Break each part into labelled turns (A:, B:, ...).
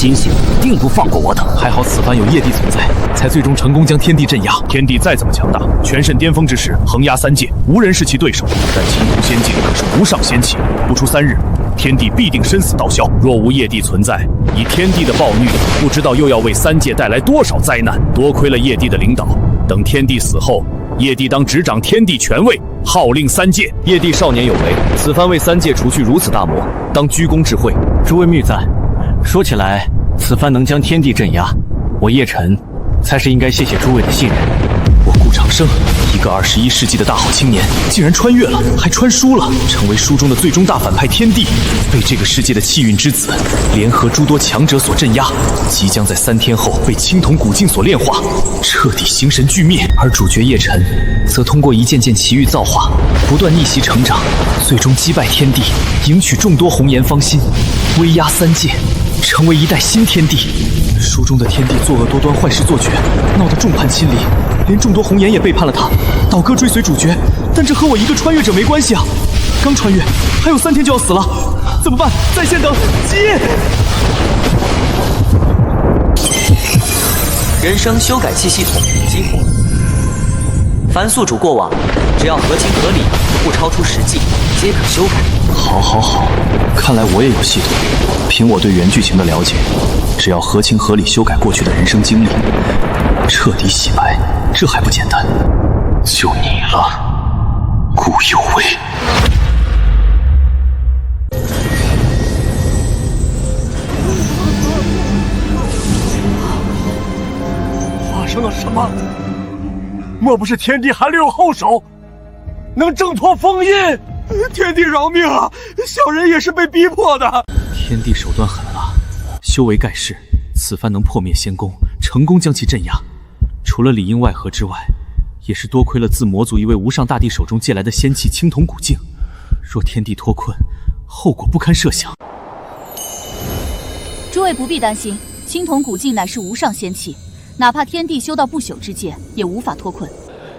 A: 心性，定不放过我等。
B: 还好此番有业帝存在，才最终成功将天地镇压。
C: 天地再怎么强大，全甚巅峰之时，横压三界，无人是其对手。但青铜仙境可是无上仙气，不出3日，天地必定生死道消。若无业帝存在，以天地的暴虐，不知道又要为三界带来多少灾难。多亏了业帝的领导，等天帝死后，业帝当执掌天地权位，号令三界。
B: 业帝少年有为，此番为三界除去如此大魔，当居功至慧。
A: 诸位谬赞，说起来，此番能将天地镇压，我叶辰才是应该谢谢诸位的信任。
B: 我顾长生，一个21世纪的大好青年，竟然穿越了，还穿书了，成为书中的最终大反派天帝，被这个世界的气运之子联合诸多强者所镇压，即将在3天后被青铜古镜所炼化，彻底形神俱灭。而主角叶辰，则通过一件件奇遇造化，不断逆袭成长，最终击败天帝，迎娶众多红颜芳心，威压三界，成为一代新天帝。书中的天帝作恶多端，坏事做绝，闹得众叛亲离，连众多红颜也背叛了他。倒戈追随主角，但这和我一个穿越者没关系啊！刚穿越，还有3天就要死了，怎么办？在线等，急！
D: 人生修改器系统激活，凡宿主过往，只要合情合理，不超出实际，皆可修改。
B: 好，看来我也有系统。凭我对原剧情的了解，只要合情合理修改过去的人生经历，彻底洗白，这还不简单？就你了，顾有为。
E: 发生了什么？莫不是天帝还留有后手，能挣脱封印？天帝饶命啊！小人也是被逼迫的。
B: 天帝手段狠辣，修为盖世，此番能破灭仙宫，成功将其镇压。除了里应外合之外，也是多亏了自魔族一位无上大帝手中借来的仙器青铜古镜。若天帝脱困，后果不堪设想。
F: 诸位不必担心，青铜古镜乃是无上仙器，哪怕天帝修到不朽之界，也无法脱困。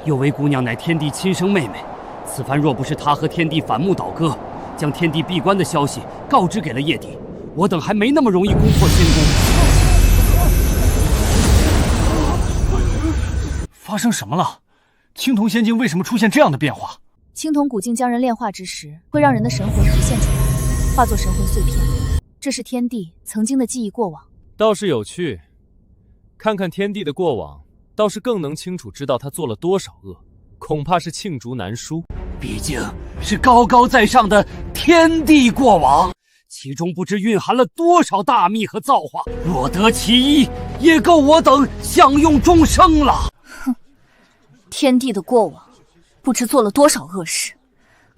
G: 有为姑娘乃天帝亲生妹妹，此番若不是她和天帝反目倒戈，将天帝闭关的消息告知给了业帝，我等还没那么容易攻破仙宫。
E: 发生什么了？青铜仙境为什么出现这样的变化？
F: 青铜古镜将人炼化之时，会让人的神魂浮现出来，化作神魂碎片。这是天帝曾经的记忆过往。
H: 倒是有趣，看看天帝的过往，倒是更能清楚知道他做了多少恶，恐怕是罄竹难书。
G: 毕竟是高高在上的天帝过往，其中不知蕴含了多少大秘和造化，若得其一，也够我等享用终生了。
F: 哼，天帝的过往，不知做了多少恶事，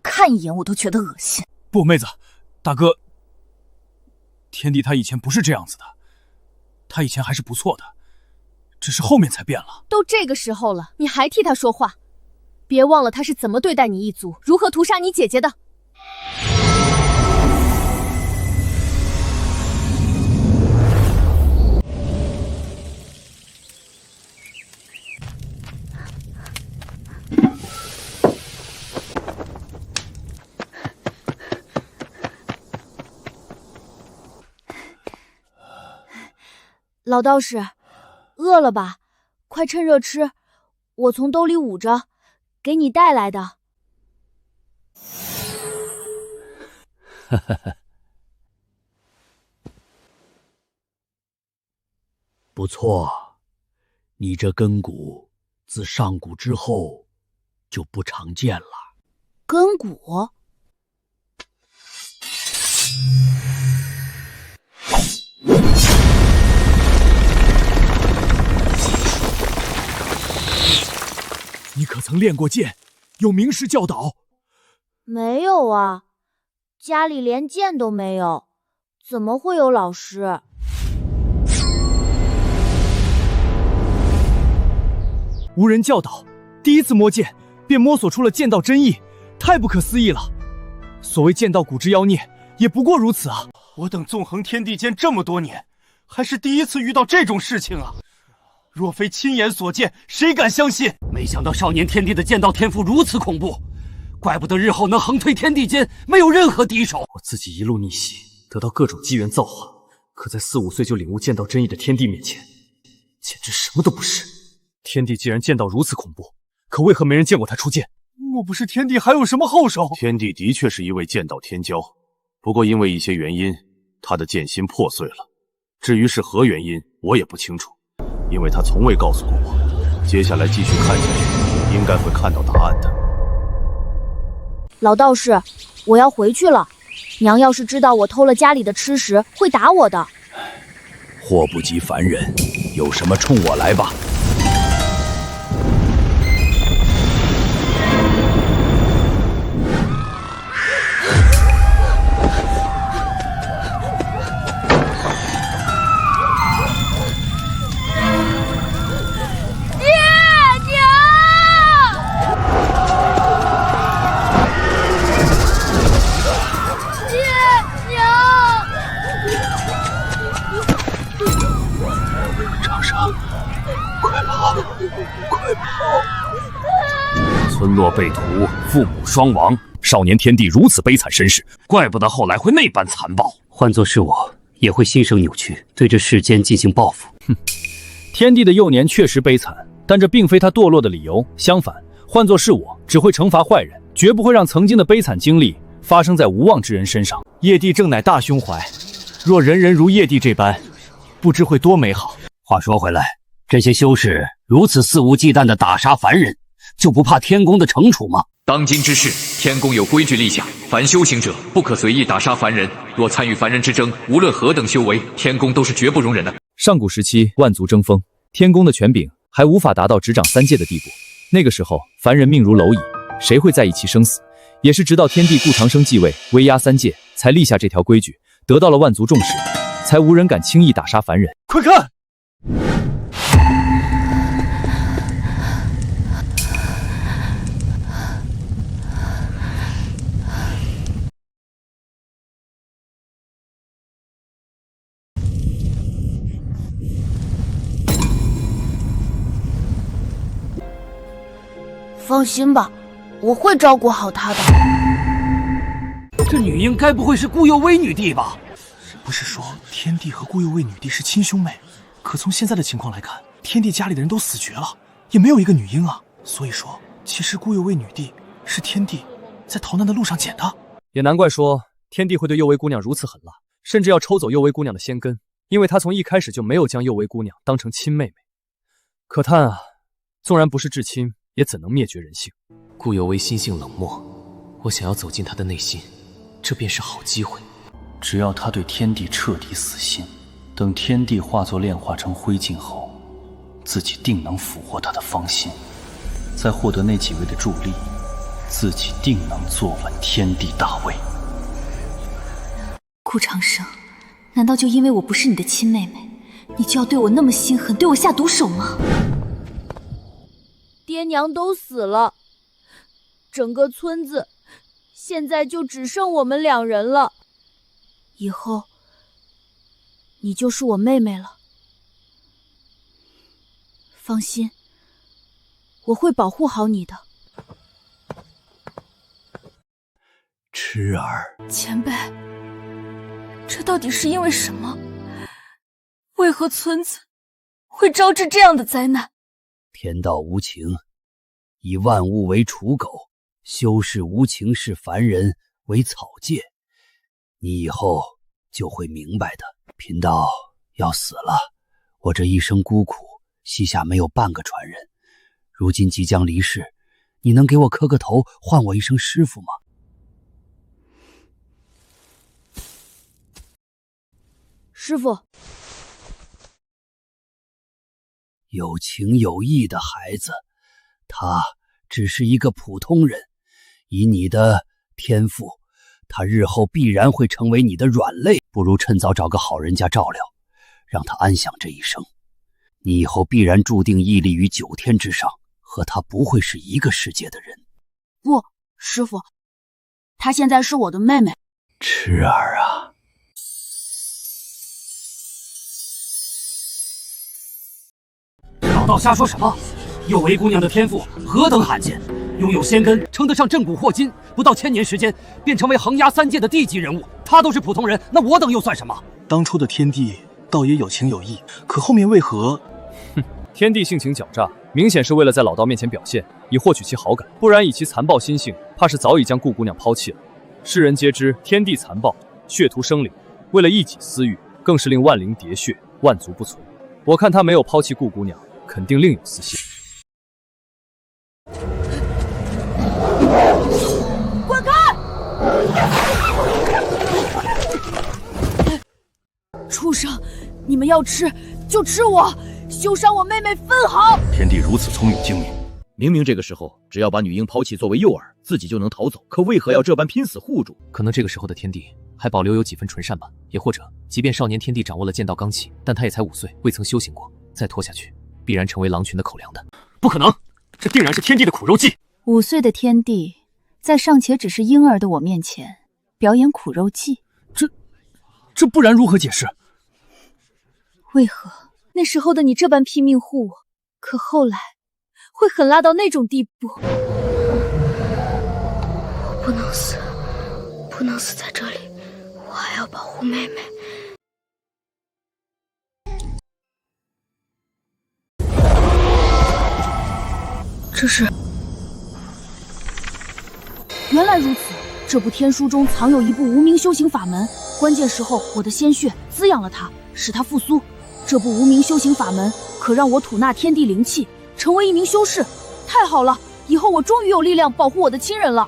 F: 看一眼我都觉得恶心。
E: 不，妹子，大哥，天帝他以前不是这样子的，他以前还是不错的，只是后面才变了。
F: 都这个时候了，你还替他说话？别忘了他是怎么对待你一族，如何屠杀你姐姐的。老道士，饿了吧？快趁热吃，我从兜里捂着，给你带来的。
I: 不错，你这根骨自上古之后就不常见了。
F: 根骨？
E: 你可曾练过剑？有名师教导？
F: 没有啊，家里连剑都没有，怎么会有老师？
E: 无人教导，第一次摸剑便摸索出了剑道真意，太不可思议了。所谓剑道古之妖孽，也不过如此啊！我等纵横天地间这么多年，还是第一次遇到这种事情啊！若非亲眼所见，谁敢相信？
G: 没想到少年天帝的剑道天赋如此恐怖，怪不得日后能横推天地间，没有任何敌手。
B: 我自己一路逆袭，得到各种机缘造化，
E: 可在4、5岁就领悟剑道真意的天帝面前，简直什么都不是。天帝既然剑道如此恐怖，可为何没人见过他出剑？莫不是天帝还有什么后手？
C: 天帝的确是一位剑道天骄，不过因为一些原因，他的剑心破碎了。至于是何原因，我也不清楚，因为他从未告诉过我。接下来继续看下去，应该会看到答案的。
F: 老道士，我要回去了。娘要是知道我偷了家里的吃食，会打我的。
I: 祸不及凡人，有什么冲我来吧。
C: 村落被屠，父母双亡，少年天帝如此悲惨身世，怪不得后来会那般残暴。
G: 换作是我，也会心生扭曲，对这世间进行报复。
A: 天帝的幼年确实悲惨，但这并非他堕落的理由。相反，换作是我，只会惩罚坏人，绝不会让曾经的悲惨经历发生在无望之人身上。叶帝正乃大胸怀，若人人如叶帝这般，不知会多美好。
G: 话说回来，这些修士如此肆无忌惮地打杀凡人，就不怕天宫的惩处吗？
B: 当今之世，天宫有规矩立下，凡修行者不可随意打杀凡人，若参与凡人之争，无论何等修为，天宫都是绝不容忍的。
H: 上古时期，万族争锋，天宫的权柄还无法达到执掌3界的地步。那个时候，凡人命如蝼蚁，谁会在意其生死？也是直到天帝顾长生继位，威压3界，才立下这条规矩，得到了万族重视，才无人敢轻易打杀凡人。
E: 快看！
F: 放心吧，我会照顾好她的。
G: 这女婴该不会是顾幼薇女帝吧？
E: 不是说天帝和顾幼薇女帝是亲兄妹？可从现在的情况来看，天帝家里的人都死绝了，也没有一个女婴啊。所以说，其实顾幼薇女帝是天帝在逃难的路上捡的。
H: 也难怪说天帝会对幼薇姑娘如此狠辣，甚至要抽走幼薇姑娘的仙根，因为他从一开始就没有将幼薇姑娘当成亲妹妹。可叹啊，纵然不是至亲，也怎能灭绝人性？
B: 顾有为心性冷漠，我想要走进他的内心，这便是好机会。
A: 只要他对天帝彻底死心，等天帝化作炼化成灰烬后，自己定能俘获他的芳心，再获得那几位的助力，自己定能坐稳天帝大位。
J: 顾长生，难道就因为我不是你的亲妹妹，你就要对我那么心狠，对我下毒手吗？
F: 爹娘都死了，整个村子现在就只剩我们2人了。以后你就是我妹妹了。放心，我会保护好你的。
I: 痴儿，
J: 前辈，这到底是因为什么？为何村子会招致这样的灾难？
I: 天道无情，以万物为刍狗，修士无情视凡人为草芥。你以后就会明白的。贫道要死了，我这一生孤苦，膝下没有半个传人，如今即将离世，你能给我磕个头，唤我一声师父吗？
F: 师父，
I: 有情有义的孩子，他只是一个普通人，以你的天赋，他日后必然会成为你的软肋，不如趁早找个好人家照料，让他安享这一生。你以后必然注定屹立于9天之上，和他不会是一个世界的人。
F: 不，师父，她现在是我的妹妹。
I: 痴儿啊，
G: 老道瞎说什么？幼薇姑娘的天赋何等罕见，拥有仙根，称得上镇古霍今，不到1000年时间便成为横压3界的地级人物。她都是普通人，那我等又算什么？
E: 当初的天帝倒也有情有义，可后面为何？
H: 天帝性情狡诈，明显是为了在老道面前表现，以获取其好感，不然以其残暴心性，怕是早已将顾姑娘抛弃了。世人皆知天帝残暴，血屠生灵，为了一己私欲，更是令万灵喋血，万族不存。我看他没有抛弃顾姑娘，肯定另有私心。
F: 滚开！畜生，你们要吃就吃我，休伤我妹妹分毫。
C: 天帝如此聪明精明，
B: 明明这个时候只要把女婴抛弃作为诱饵，自己就能逃走，可为何要这般拼死护住？
H: 可能这个时候的天帝还保留有几分纯善吧，也或者，即便少年天帝掌握了剑道罡气，但他也才5岁，未曾修行过，再拖下去，必然成为狼群的口粮的。
E: 不可能，这定然是天帝的苦肉计。
K: 5岁的天帝，在尚且只是婴儿的我面前表演苦肉计，
E: 这不然如何解释？
K: 为何
F: 那时候的你这般拼命护我，可后来会狠辣到那种地步？
J: 我不能死，不能死在这里，我还要保护妹妹。这是……
F: 原来如此，这部天书中藏有一部无名修行法门，关键时候我的鲜血滋养了它，使它复苏。这部无名修行法门可让我吐纳天地灵气，成为一名修士。太好了，以后我终于有力量保护我的亲人了。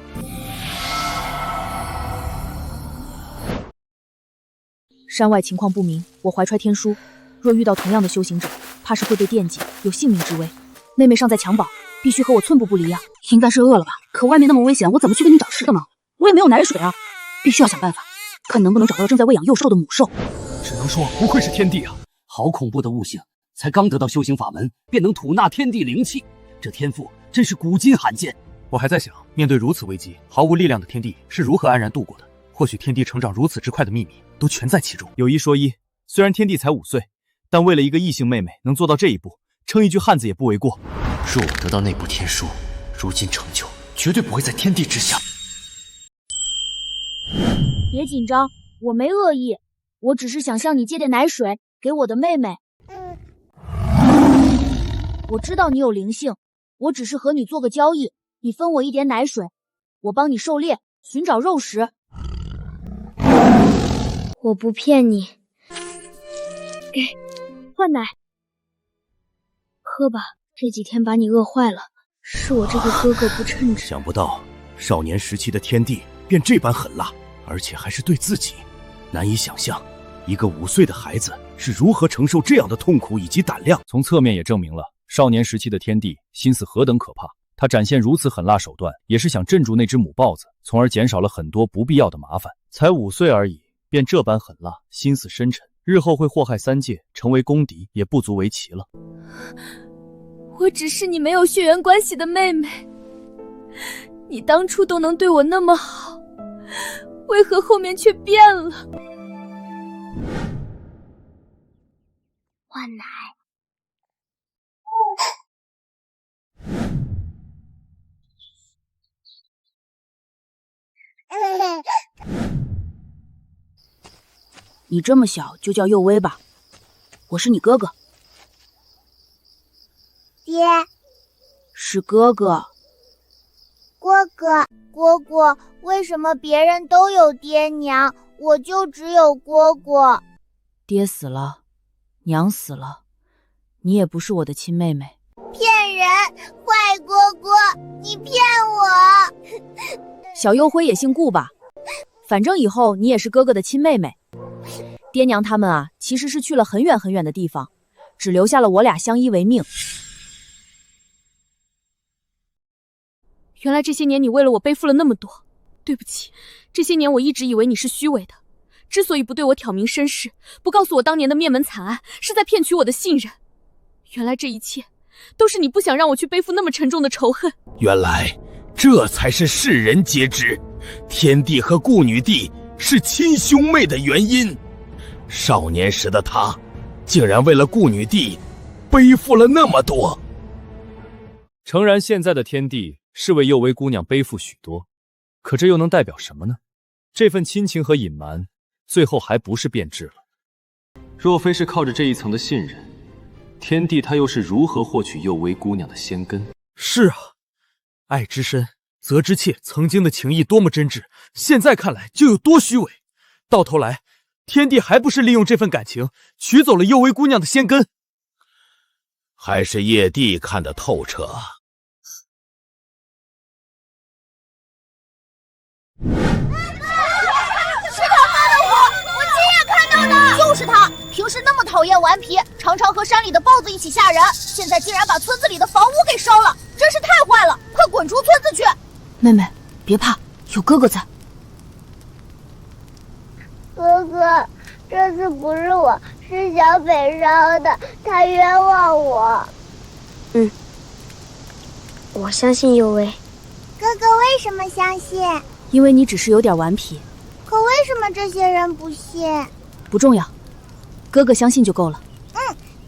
F: 山外情况不明，我怀揣天书，若遇到同样的修行者，怕是会被电击，有性命之危。妹妹尚在襁褓，必须和我寸步不离啊！
K: 应该是饿了吧？可外面那么危险，我怎么去给你找吃的呢？我也没有奶水啊，必须要想办法，看能不能找到正在喂养幼兽的母兽。
E: 只能说不愧是天帝啊！
G: 好恐怖的悟性！才刚得到修行法门，便能吐纳天地灵气，这天赋真是古今罕见。
C: 我还在想，面对如此危机，毫无力量的天帝是如何安然度过的？或许天帝成长如此之快的秘密都全在其中。
A: 有一说一，虽然天帝才5岁，但为了一个异性妹妹能做到这一步，称一句汉子也不为过。
B: 若我得到那部天书，如今成就绝对不会在天地之下。
F: 别紧张，我没恶意，我只是想向你借点奶水给我的妹妹。我知道你有灵性，我只是和你做个交易，你分我一点奶水，我帮你狩猎，寻找肉食。我不骗你，给，换奶，喝吧。这几天把你饿坏了，是我这个哥哥不称职。
C: 想不到少年时期的天帝便这般狠辣，而且还是对自己。难以想象，一个5岁的孩子是如何承受这样的痛苦以及胆量。
A: 从侧面也证明了少年时期的天帝心思何等可怕。他展现如此狠辣手段，也是想镇住那只母豹子，从而减少了很多不必要的麻烦。才5岁而已，便这般狠辣，心思深沉，日后会祸害3界，成为公敌也不足为奇了。
F: 我只是你没有血缘关系的妹妹，你当初都能对我那么好，为何后面却变了？
J: 换奶。
F: 你这么小就叫幼薇吧，我是你哥哥。
L: 爹，
F: 是哥哥。
L: 蝈蝈，为什么别人都有爹娘，我就只有蝈蝈？
F: 爹死了，娘死了，你也不是我的亲妹妹。
L: 骗人！坏蝈蝈，你骗我！
F: 小幽辉也姓顾吧，反正以后你也是哥哥的亲妹妹。爹娘他们啊，其实是去了很远很远的地方，只留下了我俩相依为命。原来这些年你为了我背负了那么多，对不起，这些年我一直以为你是虚伪的，之所以不对我挑明身世，不告诉我当年的灭门惨案，是在骗取我的信任。原来这一切都是你不想让我去背负那么沉重的仇恨。
C: 原来这才是世人皆知，天帝和顾女帝是亲兄妹的原因。少年时的他，竟然为了顾女帝背负了那么多。
A: 诚然，现在的天帝是为幼薇姑娘背负许多，可这又能代表什么呢？这份亲情和隐瞒，最后还不是变质了。
B: 若非是靠着这一层的信任，天帝他又是如何获取幼薇姑娘的仙根？
E: 是啊，爱之深，责之切。曾经的情谊多么真挚，现在看来就有多虚伪。到头来，天帝还不是利用这份感情取走了幼薇姑娘的仙根？
C: 还是叶帝看得透彻。
L: 是他放的火，我亲眼看到的。就是他，平时那么讨厌顽皮，常常和山里的豹子一起吓人，现在竟然把村子里的房屋给烧了，真是太坏了！快滚出村子去！
F: 妹妹，别怕，有哥哥在。
L: 哥哥，这次不是我，是小北烧的，他冤枉我。
M: 我相信幼薇。
L: 哥哥为什么相信？
F: 因为你只是有点顽皮。
L: 可为什么这些人不信？
F: 不重要，哥哥相信就够了。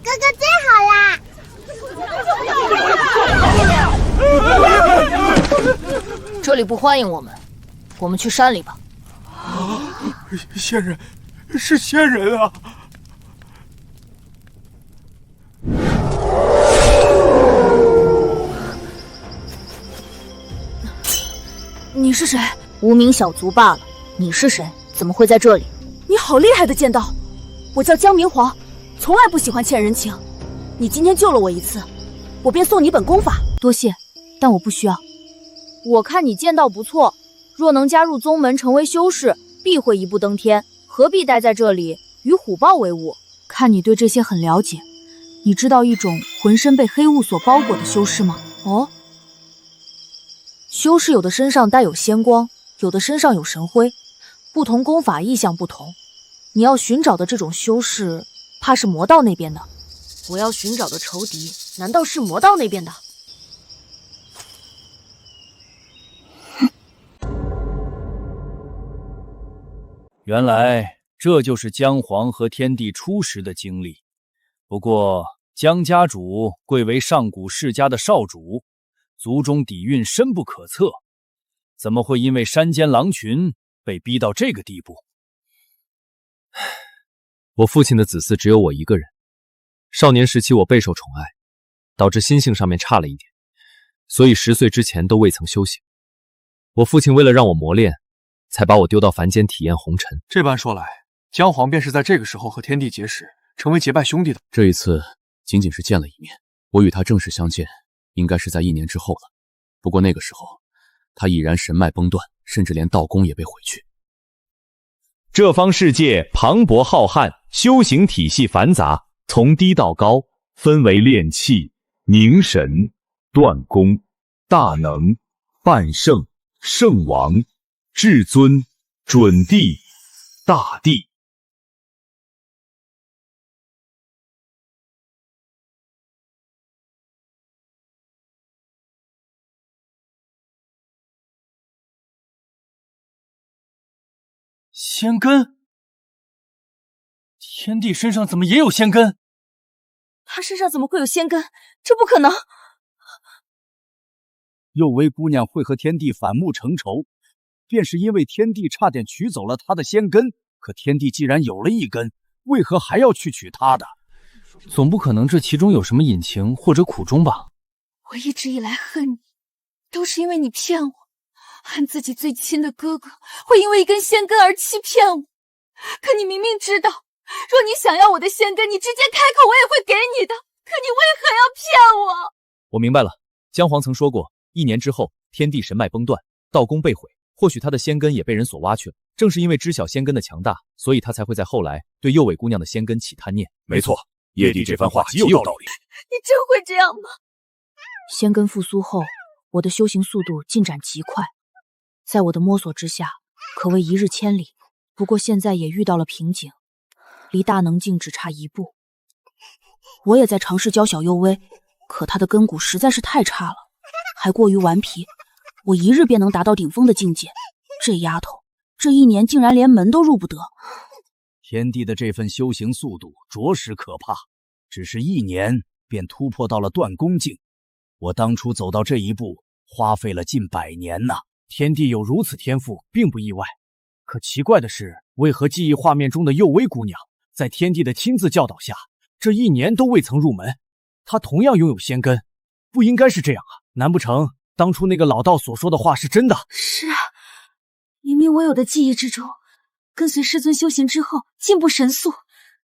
L: 哥哥最好啦！
J: 这里不欢迎我们，我们去山里吧。
E: 仙人，是仙人啊！
F: 你是谁？
J: 无名小卒罢了。你是谁？怎么会在这里？
F: 你好厉害的剑道！我叫江明皇，从来不喜欢欠人情。你今天救了我一次，我便送你本功法。多谢，但我不需要。我看你剑道不错，若能加入宗门成为修士，必会一步登天。何必待在这里与虎豹为伍？看你对这些很了解，你知道一种浑身被黑雾所包裹的修士吗？哦，修士有的身上带有仙光，有的身上有神辉，不同功法意象不同。你要寻找的这种修士，怕是魔道那边的。我要寻找的仇敌，难道是魔道那边的？
A: 原来这就是姜黄和天帝初时的经历。不过姜家主贵为上古世家的少主，族中底蕴深不可测，怎么会因为山间狼群被逼到这个地步？
H: 我父亲的子嗣只有我一个人，少年时期我备受宠爱，导致心性上面差了一点，所以10岁之前都未曾修行。我父亲为了让我磨练，才把我丢到凡间体验红尘。
E: 这般说来，姜黄便是在这个时候和天帝结识，成为结拜兄弟的。
B: 这一次仅仅是见了一面，我与他正式相见，应该是在1年之后了。不过那个时候，他已然神脉崩断，甚至连道宫也被毁去。
C: 这方世界磅礴浩瀚，修行体系繁杂，从低到高，分为炼气、凝神、断功、大能、半圣、圣王、至尊、准帝、大帝。
E: 仙根？天帝身上怎么也有仙根？
F: 他身上怎么会有仙根？这不可能！
A: 幼薇姑娘会和天帝反目成仇，便是因为天帝差点取走了她的仙根。可天帝既然有了一根，为何还要去取她的？总不可能这其中有什么隐情或者苦衷吧？
J: 我一直以来恨你，都是因为你骗我，恨自己最亲的哥哥会因为一根仙根而欺骗我。可你明明知道，若你想要我的仙根，你直接开口，我也会给你的。可你为何要骗我？
H: 我明白了，姜黄曾说过，1年之后，天地神脉崩断，道宫被毁，或许他的仙根也被人所挖去了。正是因为知晓仙根的强大，所以他才会在后来对幼尾姑娘的仙根起贪念。
C: 没错，叶帝这番话极有道理。
J: 你真会这样吗？
F: 仙根复苏后，我的修行速度进展极快，在我的摸索之下，可谓一日千里。不过现在也遇到了瓶颈，离大能境只差1步。我也在尝试教小幼薇，可她的根骨实在是太差了，还过于顽皮。我一日便能达到顶峰的境界，这丫头这1年竟然连门都入不得。
A: 天帝的这份修行速度着实可怕，只是1年便突破到了断功境。我当初走到这一步，花费了近100年呐。天帝有如此天赋，并不意外。可奇怪的是，为何记忆画面中的幼薇姑娘
E: 在天帝的亲自教导下，这1年都未曾入门，他同样拥有仙根，不应该是这样啊！难不成当初那个老道所说的话是真的？
F: 是啊，明明我有的记忆之中，跟随师尊修行之后进步神速，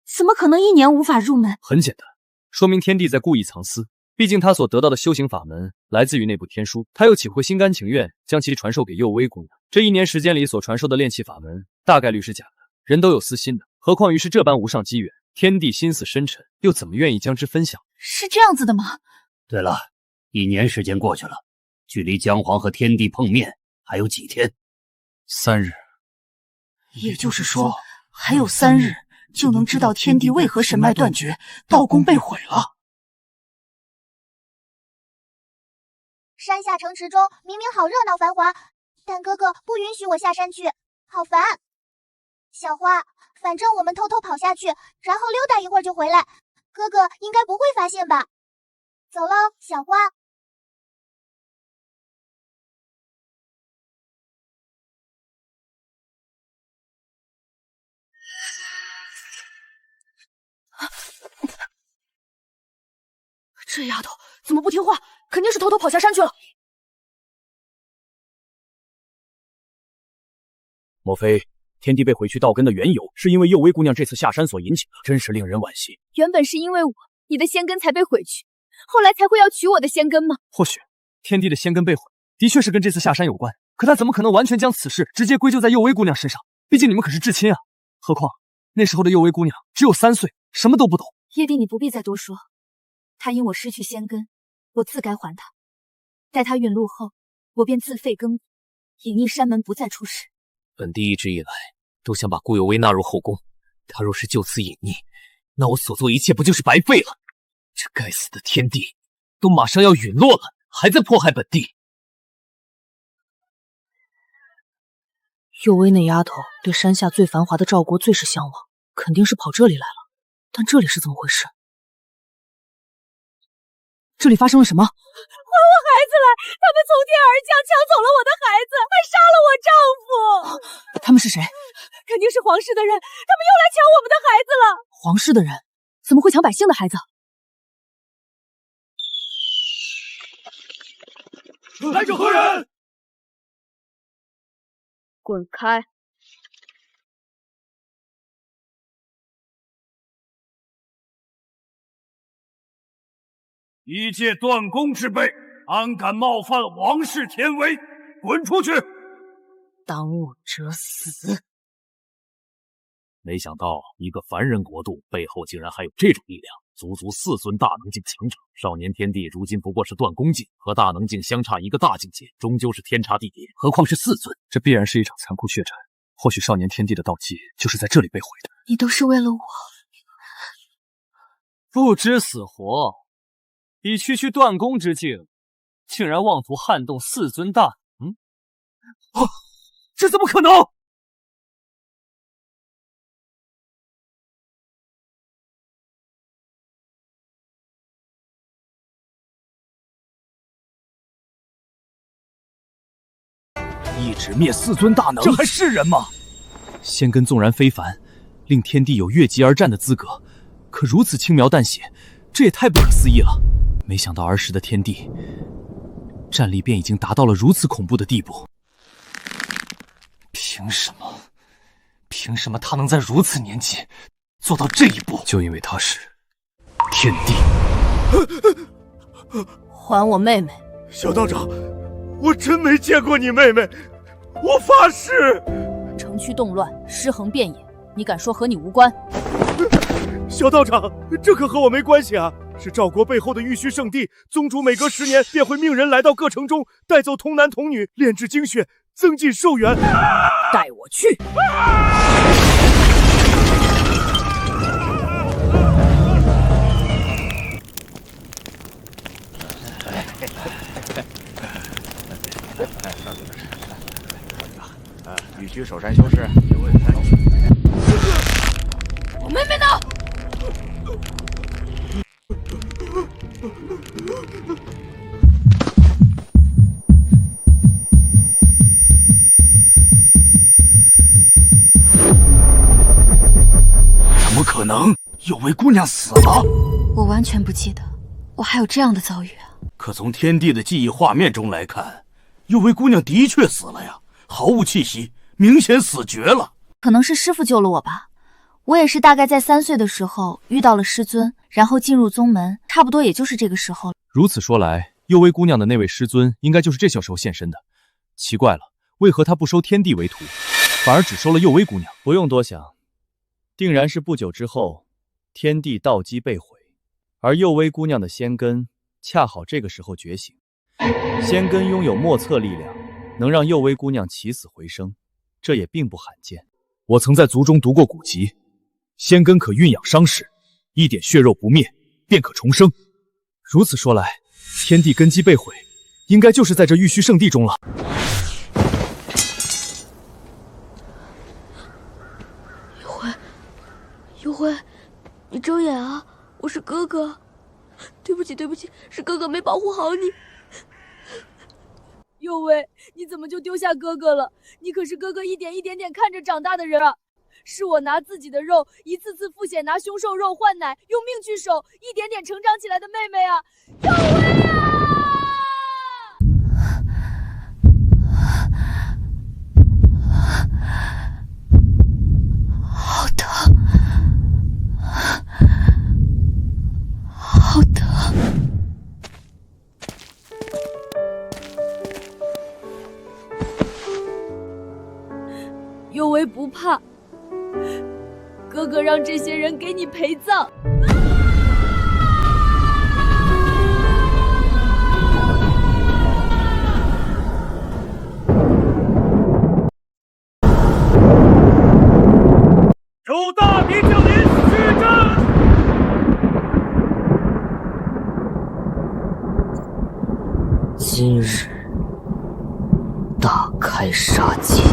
F: 怎么可能1年无法入门？
H: 很简单，说明天帝在故意藏私。毕竟他所得到的修行法门来自于那部天书，他又岂会心甘情愿将其传授给幼薇姑娘？这1年时间里所传授的炼气法门，大概率是假的。人都有私心的，何况于是这般无上机缘，天帝心思深沉，又怎么愿意将之分享？
F: 是这样子的吗？
I: 对了，1年时间过去了，距离姜皇和天帝碰面还有几天
H: ？3日。
F: 也就是说，还有3日就能知道天帝为何神脉断绝，道宫被毁了。
L: 山下城池中明明好热闹繁华，但哥哥不允许我下山去，好烦。小花，反正我们偷偷跑下去，然后溜达一会儿就回来，哥哥应该不会发现吧？走喽，小花。
F: 这丫头怎么不听话？肯定是偷偷跑下山去了。
A: 莫非天帝被毁去道根的缘由，是因为幼薇姑娘这次下山所引起的？真是令人惋惜。
J: 原本是因为我，你的仙根才被毁去，后来才会要取我的仙根吗？
E: 或许天帝的仙根被毁，的确是跟这次下山有关，可他怎么可能完全将此事直接归咎在幼薇姑娘身上？毕竟你们可是至亲啊！何况那时候的幼薇姑娘只有3岁，什么都不懂。
F: 叶帝，你不必再多说。她因我失去仙根，我自该还她。待她陨落后，我便自废根骨，隐匿山门，不再出世。
B: 本帝一直以来都想把顾有为纳入后宫，他若是就此隐匿，那我所做一切不就是白费了？这该死的天帝都马上要陨落了，还在迫害本帝。
K: 有为那丫头对山下最繁华的赵国最是向往，肯定是跑这里来了。但这里是怎么回事？这里发生了什么？
J: 还我孩子来！他们从天而降，抢走了我的孩子，还杀了我丈夫。
K: 他们是谁？
J: 肯定是皇室的人，他们又来抢我们的孩子了。
K: 皇室的人怎么会抢百姓的孩子？
C: 来者何人？
J: 滚开！
C: 一介断宫之辈，安敢冒犯王室天威？滚出去！
K: 当务者死！
C: 没想到一个凡人国度背后竟然还有这种力量，足足4尊大能境强者。少年天帝如今不过是断宫境，和大能境相差一个大境界，终究是天差地别。何况是4尊，
E: 这必然是一场残酷血战。或许少年天帝的道基就是在这里被毁的。
F: 你都是为了我，
E: 不知死活！以区区断宫之境，竟然妄图撼动4尊大能！这怎么可能？
A: 一指灭4尊大能，
E: 这还是人吗？
H: 仙根纵然非凡，令天帝有越级而战的资格，可如此轻描淡写，这也太不可思议了。没想到儿时的天帝战力便已经达到了如此恐怖的地步。
E: 凭什么？凭什么他能在如此年纪做到这一步？
H: 就因为他是天帝。
F: 还我妹妹！
C: 小道长，我真没见过你妹妹，我发誓。
F: 城区动乱，尸横遍野，你敢说和你无关？
C: 小道长，这可和我没关系啊！是赵国背后的玉虚圣地，宗主每隔10年便会命人来到各城中，带走童男童女，炼制精血，增进寿元。
K: 带我去！
N: 玉虚守山修士，
J: 我妹妹呢？
C: 怎么可
E: 能，有位姑娘死了。
J: 我完全不记得我还有这样的遭遇啊！
E: 可从天帝的记忆画面中来看，有位姑娘的确死了呀，毫无气息，明显死绝了。
F: 可能是师傅救了我吧。我也是大概在3岁的时候遇到了师尊，然后进入宗门，差不多也就是这个时候。
H: 如此说来，幽微姑娘的那位师尊应该就是这小时候现身的。奇怪了，为何他不收天帝为徒，反而只收了幽微姑娘？不用多想，定然是不久之后，天帝道基被毁，而幽微姑娘的仙根恰好这个时候觉醒。仙根拥有莫测力量，能让幽微姑娘起死回生，这也并不罕见。
C: 我曾在族中读过古籍，仙根可蕴养伤势，一点血肉不灭，便可重生。
H: 如此说来，天地根基被毁，应该就是在这玉虚圣地中了。
M: 幽辉，你睁眼啊！我是哥哥，对不起，是哥哥没保护好你。
J: 幽微，你怎么就丢下哥哥了？你可是哥哥一点点看着长大的人啊！是我拿自己的肉，一次次付血拿凶兽肉换奶，用命去守，一点点成长起来的妹妹啊！幽微啊！
F: 好疼，好疼。
J: 幽微不怕，哥哥让这些人给你陪葬。
E: 有大敌降临，去战！
D: 今日大开杀戒。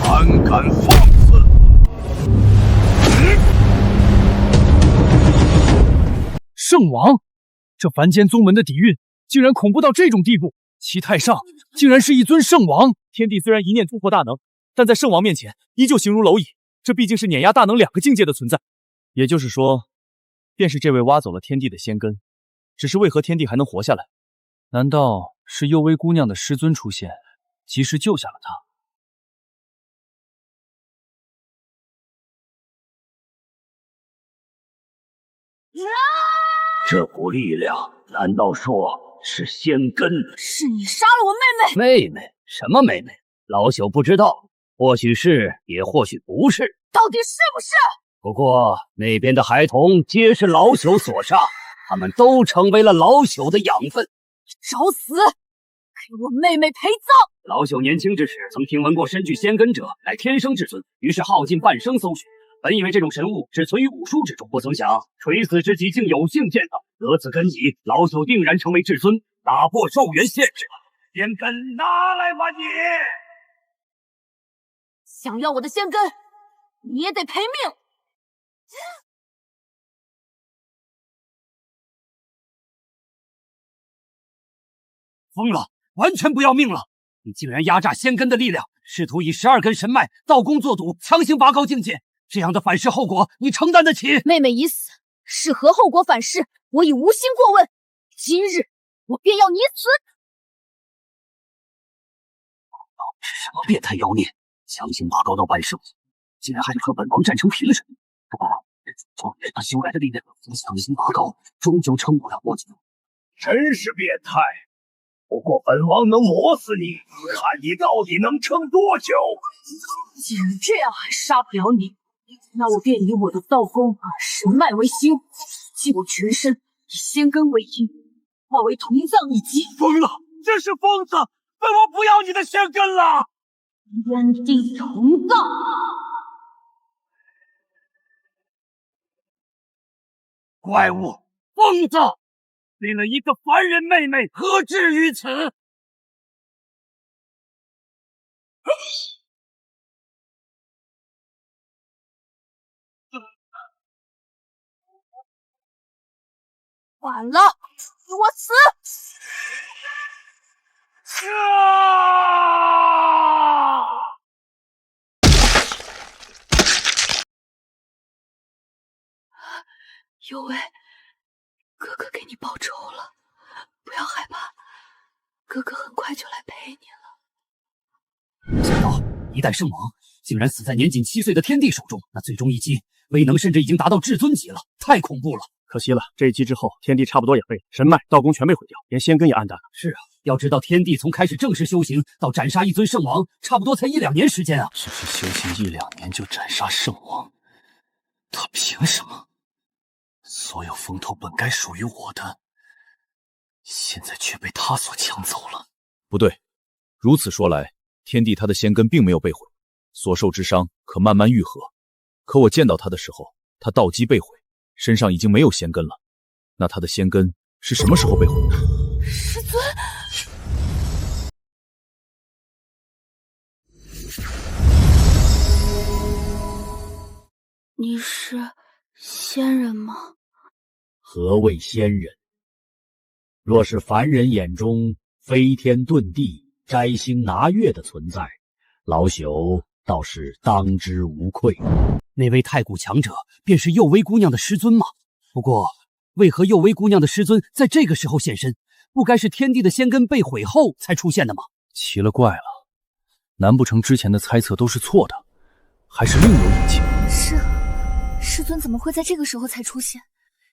E: 胆敢放肆！
A: 圣王，这凡间宗门的底蕴竟然恐怖到这种地步！其太上竟然是一尊圣王！天帝虽然一念突破大能，但在圣王面前依旧形如蝼蚁。这毕竟是碾压大能2个境界的存在。也就是说，便是这位挖走了天帝的仙根，只是为何天帝还能活下来？难道是幽微姑娘的师尊出现，及时救下了他？
I: 这股力量，难道说是仙根？
J: 是你杀了我妹妹！
I: 妹妹？什么妹妹？老朽不知道，或许是，也或许不是。
J: 到底是不是？
I: 不过那边的孩童皆是老朽所杀，他们都成为了老朽的养分。
J: 找死！给我妹妹陪葬！
I: 老朽年轻之时，曾听闻过身具仙根者乃天生至尊，于是耗尽半生搜寻。本以为这种神物只存于武术之中，不曾想垂死之际竟有幸见到。得此根基，老朽定然成为至尊，打破寿元限制。仙根拿来吧你！
J: 想要我的仙根，你也得赔命！
G: 疯了，完全不要命了！你竟然压榨仙根的力量，试图以12根神脉造功做赌，强行拔高境界，这样的反噬后果，你承担得起？
J: 妹妹已死，是何后果反噬？我已无心过问。今日我便要你死！
I: 是什么变态妖孽，强行拔高到半圣，竟然还和本王战成平手！不过，他修来的力量，强行拔高，终究撑不了多久。
E: 真是变态！不过本王能磨死你，看你到底能撑多久。
J: 既然这样还杀不了你，那我便以我的道功神脉为形，借我全身，以仙根为引，化为同葬一击。
E: 疯了，这是疯子！本王不要你的仙根了！
J: 原地同葬。
G: 怪物，疯子，为了一个凡人妹妹，何至于此？
L: 完了，给我死！
J: 有为，哥哥给你报仇了，不要害怕，哥哥很快就来陪你了。
G: 没想到一代圣王竟然死在年仅7岁的天帝手中，那最终一击威能甚至已经达到至尊级了，太恐怖了。
E: 可惜了，这一击之后，天地差不多也废了，神脉、道宫全被毁掉，连仙根也暗淡了。
G: 是啊，要知道天帝从开始正式修行到斩杀一尊圣王，差不多才1、2年时间啊！
B: 只是修行1、2年就斩杀圣王，他凭什么？所有风头本该属于我的，现在却被他所抢走了。
H: 不对，如此说来，天帝他的仙根并没有被毁，所受之伤可慢慢愈合。可我见到他的时候，他道基被毁，身上已经没有仙根了。那他的仙根是什么时候被毁的？
J: 师尊，你是仙人吗？
N: 何谓仙人？若是凡人眼中飞天遁地、摘星拿月的存在，老朽倒是当之无愧。
G: 那位太古强者便是幼薇姑娘的师尊吗？不过，为何幼薇姑娘的师尊在这个时候现身？不该是天地的仙根被毁后才出现的吗？
A: 奇了怪了，难不成之前的猜测都是错的，还是另有隐情？
J: 是啊，师尊怎么会在这个时候才出现？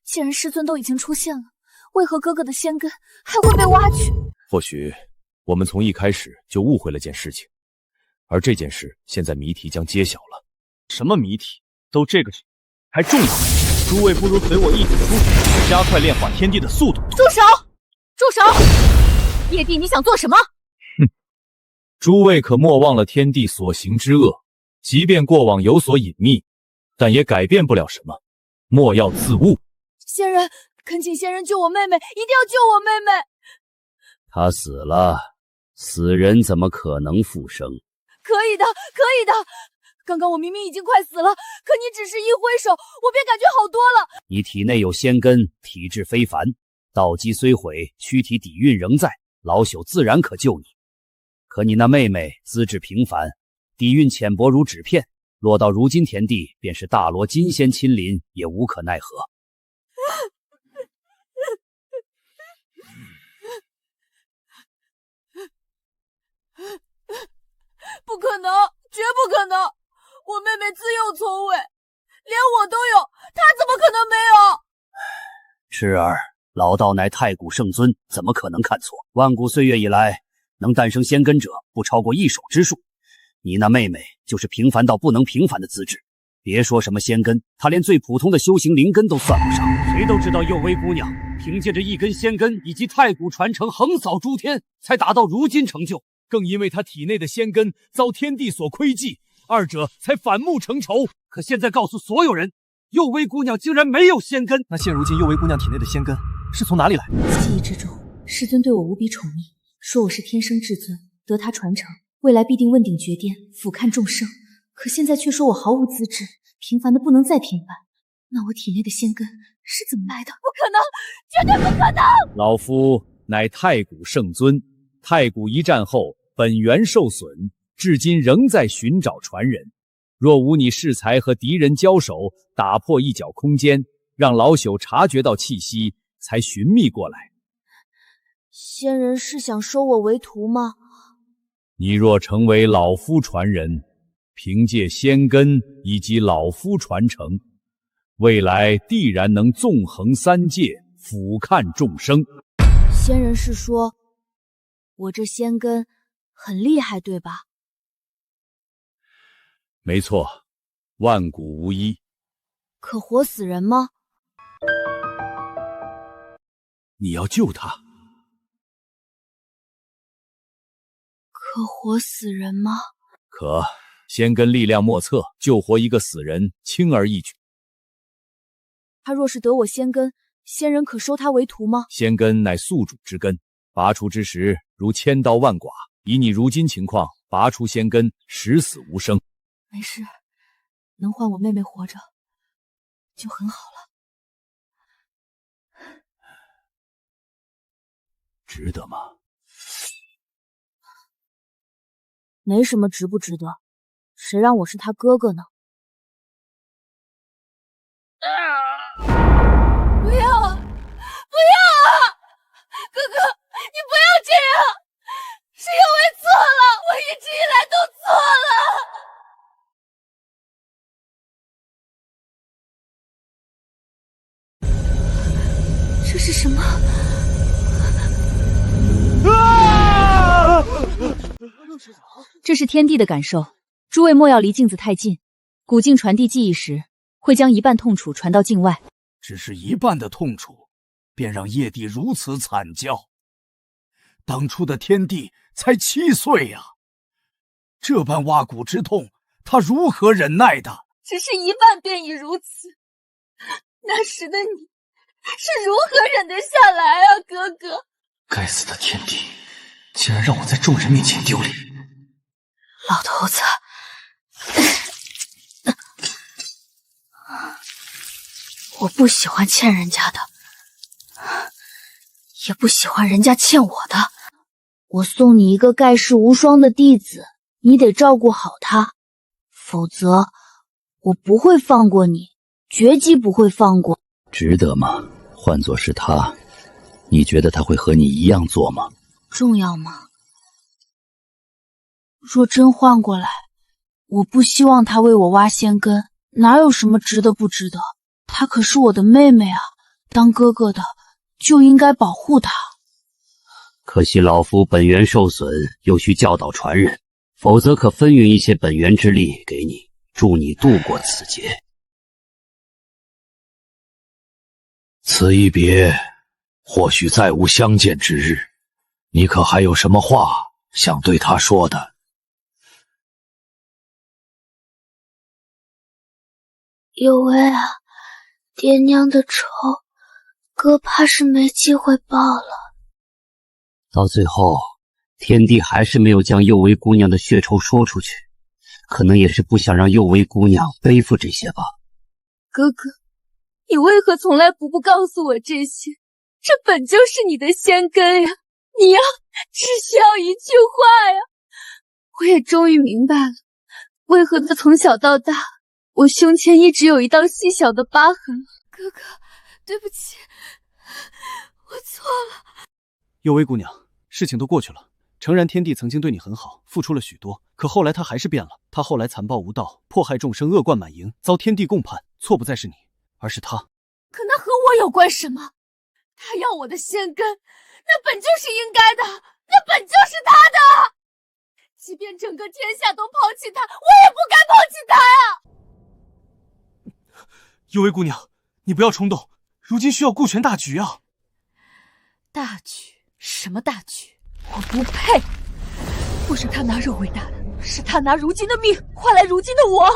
J: 既然师尊都已经出现了，为何哥哥的仙根还会被挖去？
H: 或许我们从一开始就误会了件事情，而这件事现在谜题将揭晓了。
A: 什么谜题？都这个还重要？诸位不如随我一起出去，加快炼化天地的速度。
J: 住手！住手！叶帝，你想做什么？
H: 哼！诸位可莫忘了天帝所行之恶，即便过往有所隐秘，但也改变不了什么。莫要自误。
J: 仙人，恳请仙人救我妹妹，一定要救我妹妹！
I: 他死了，死人怎么可能复生？
J: 可以的，可以的。刚刚我明明已经快死了，可你只是一挥手，我便感觉好多了。
I: 你体内有仙根，体质非凡，道基虽毁，躯体底蕴仍在，老朽自然可救你。可你那妹妹资质平凡，底蕴浅薄如纸片，落到如今田地，便是大罗金仙亲临，也无可奈何。
J: 不可能，绝不可能！我妹妹自幼聪慧，连我都有，她怎么可能没有？
I: 痴儿，老道乃太古圣尊，怎么可能看错？万古岁月以来，能诞生仙根者不超过1手之数。你那妹妹就是平凡到不能平凡的资质，别说什么仙根，她连最普通的修行灵根都算不上。
G: 谁都知道幼薇姑娘凭借着一根仙根以及太古传承横扫诸天，才达到如今成就。
A: 更因为她体内的仙根遭天地所窥忌，二者才反目成仇。
G: 可现在告诉所有人，幼薇姑娘竟然没有仙根。
E: 那现如今幼薇姑娘体内的仙根是从哪里来？
F: 记忆之中，师尊对我无比宠溺，说我是天生至尊，得他传承，未来必定问鼎绝巅，俯瞰众生。可现在却说我毫无资质，平凡的不能再平凡。那我体内的仙根是怎么来的？
J: 不可能，绝对不可能！
H: 老夫乃太古圣尊，太古一战后本源受损，至今仍在寻找传人。若无你适才和敌人交手，打破一角空间，让老朽察觉到气息，才寻觅过来。
F: 仙人是想收我为徒吗？
H: 你若成为老夫传人，凭借仙根以及老夫传承，未来必然能纵横三界，俯瞰众生。
F: 仙人是说，我这仙根很厉害，对吧？
H: 没错，万古无一。
F: 可活死人吗？
A: 你要救他？
F: 可活死人吗？
H: 可，仙根力量莫测，救活一个死人轻而易举。
F: 他若是得我仙根，仙人可收他为徒吗？
H: 仙根乃宿主之根，拔除之时如千刀万剐。以你如今情况，拔除仙根，十死无生。
F: 没事，能换我妹妹活着，就很好了。
N: 值得吗？
F: 没什么值不值得，谁让我是他哥哥呢？
J: 不要啊！不要啊！哥哥，你不要这样！是因为错了，我一直以来都错了。这是什么？
K: 这是天地的感受，诸位莫要离镜子太近。古镜传递记忆时，会将一半痛楚传到境外。
E: 只是一半的痛楚，便让叶帝如此惨叫。当初的天帝才7岁呀，这般挖骨之痛，他如何忍耐的？
J: 只是一半便已如此，那时的你是如何忍得下来啊，哥哥？
B: 该死的天帝，竟然让我在众人面前丢脸！
F: 老头子，我不喜欢欠人家的，也不喜欢人家欠我的。我送你一个盖世无双的弟子，你得照顾好他，否则我不会放过你，绝技不会放过。
I: 值得吗？换作是他，你觉得他会和你一样做吗？
F: 重要吗？若真换过来，我不希望他为我挖仙根，哪有什么值得不值得？她可是我的妹妹啊，当哥哥的就应该保护她。
I: 可惜老夫本源受损，又需教导传人，否则可分运一些本源之力给你，助你度过此劫。
N: 此一别，或许再无相见之日。你可还有什么话想对他说的？
F: 有为啊，爹娘的仇，哥怕是没机会报了。
I: 到最后，天帝还是没有将幼薇姑娘的血仇说出去，可能也是不想让幼薇姑娘背负这些吧。
J: 哥哥，你为何从来不告诉我这些？这本就是你的仙根呀！你呀，只需要一句话呀！我也终于明白了，为何他从小到大，我胸前一直有一道细小的疤痕。哥哥，对不起，我错了。
E: 幼薇姑娘，事情都过去了。诚然，天帝曾经对你很好，付出了许多，可后来他还是变了。他后来残暴无道，迫害众生，恶贯满盈，遭天帝共判。错不再是你，而是他。
J: 可那和我有关什么？他要我的仙根，那本就是应该的，那本就是他的。即便整个天下都抛弃他，我也不该抛弃他呀！
E: 幼薇姑娘，你不要冲动，如今需要顾全大局啊。
J: 大局？什么大局？我不配！不是他拿肉为大的，是他拿如今的命换来如今的我。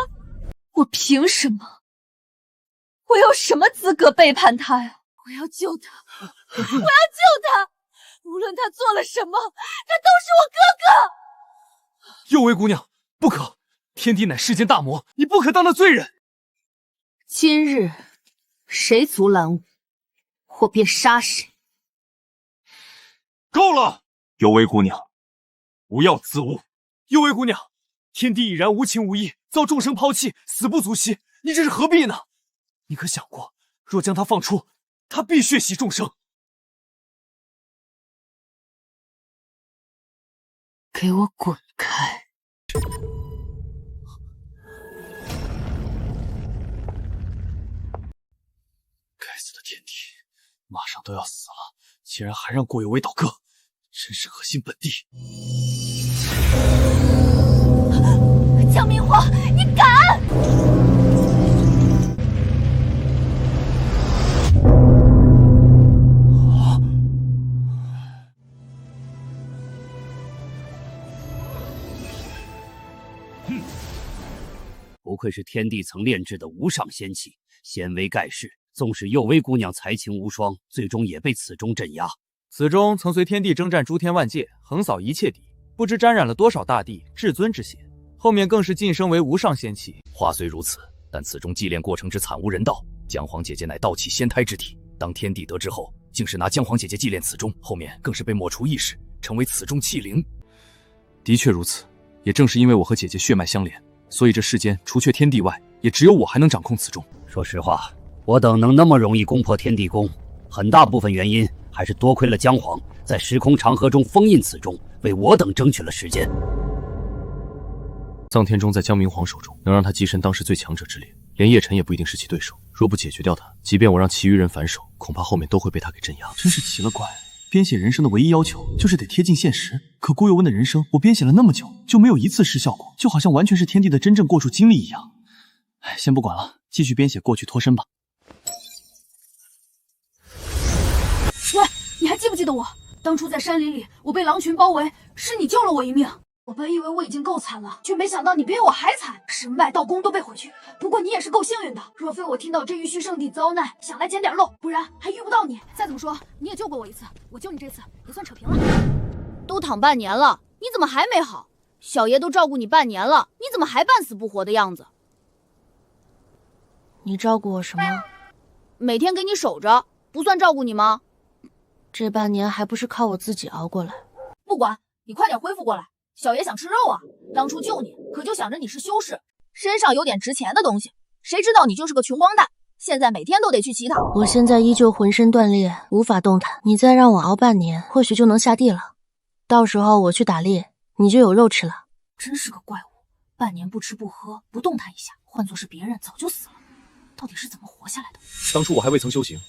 J: 我凭什么？我有什么资格背叛他呀？我要救他，我要救他！无论他做了什么，他都是我哥哥。
E: 幼薇姑娘，不可！天帝乃世间大魔，你不可当他罪人。
J: 今日谁阻拦我，我便杀谁。
E: 够了，幼薇姑娘，不要自误。幼薇姑娘，天帝已然无情无义，遭众生抛弃，死不足惜，你这是何必呢？你可想过，若将他放出，他必血洗众生。
J: 给我滚开！
E: 该死的天帝，马上都要死了，竟然还让郭有为倒戈，真是恶心本帝！
J: 江明皇，你敢！
I: 不愧是天帝曾炼制的无上仙器，仙威盖世，纵使幼薇姑娘才情无双，最终也被此钟镇压。
E: 此钟曾随天地征战诸天万界，横扫一切敌，不知沾染了多少大帝至尊之血，后面更是晋升为无上仙气。
B: 话虽如此，但此钟祭炼过程之惨无人道。姜黄姐姐乃道气仙胎之体，当天帝得知后，竟是拿姜黄姐姐祭炼此钟，后面更是被抹除意识，成为此钟器灵。
H: 的确如此，也正是因为我和姐姐血脉相连，所以这世间除却天地外，也只有我还能掌控此钟。
I: 说实话，我等能那么容易攻破天地宫，很大部分原因还是多亏了姜黄在时空长河中封印此钟，为我等争取了时间。
H: 藏天钟在姜明皇手中，能让他跻身当时最强者之列，连叶晨也不一定是其对手。若不解决掉他，即便我让其余人反手，恐怕后面都会被他给镇压。
E: 真是奇了怪，编写人生的唯一要求就是得贴近现实，可顾有温的人生，我编写了那么久，就没有一次失效过，就好像完全是天地的真正过处经历一样。哎，先不管了，继续编写过去脱身吧。
F: 喂，你还记不记得我？当初在山林里，我被狼群包围，是你救了我一命。我本以为我已经够惨了，却没想到你比我还惨，神外道宫都被毁去。不过你也是够幸运的，若非我听到这玉虚圣地遭难，想来捡点漏，不然还遇不到你。再怎么说，你也救过我一次，我救你这次也算扯平了。
L: 都躺半年了，你怎么还没好？小爷都照顾你半年了，你怎么还半死不活的样子？
F: 你照顾我什么？
L: 每天给你守着，不算照顾你吗？
F: 这半年还不是靠我自己熬过来。
L: 不管，你快点恢复过来。小爷想吃肉啊！当初救你，可就想着你是修士，身上有点值钱的东西，谁知道你就是个穷光蛋，现在每天都得去乞讨。
F: 我现在依旧浑身断裂，无法动弹。你再让我熬半年，或许就能下地了。到时候我去打猎，你就有肉吃了。真是个怪物，半年不吃不喝，不动弹一下，换作是别人早就死了。到底是怎么活下来的？
C: 当初我还未曾修行，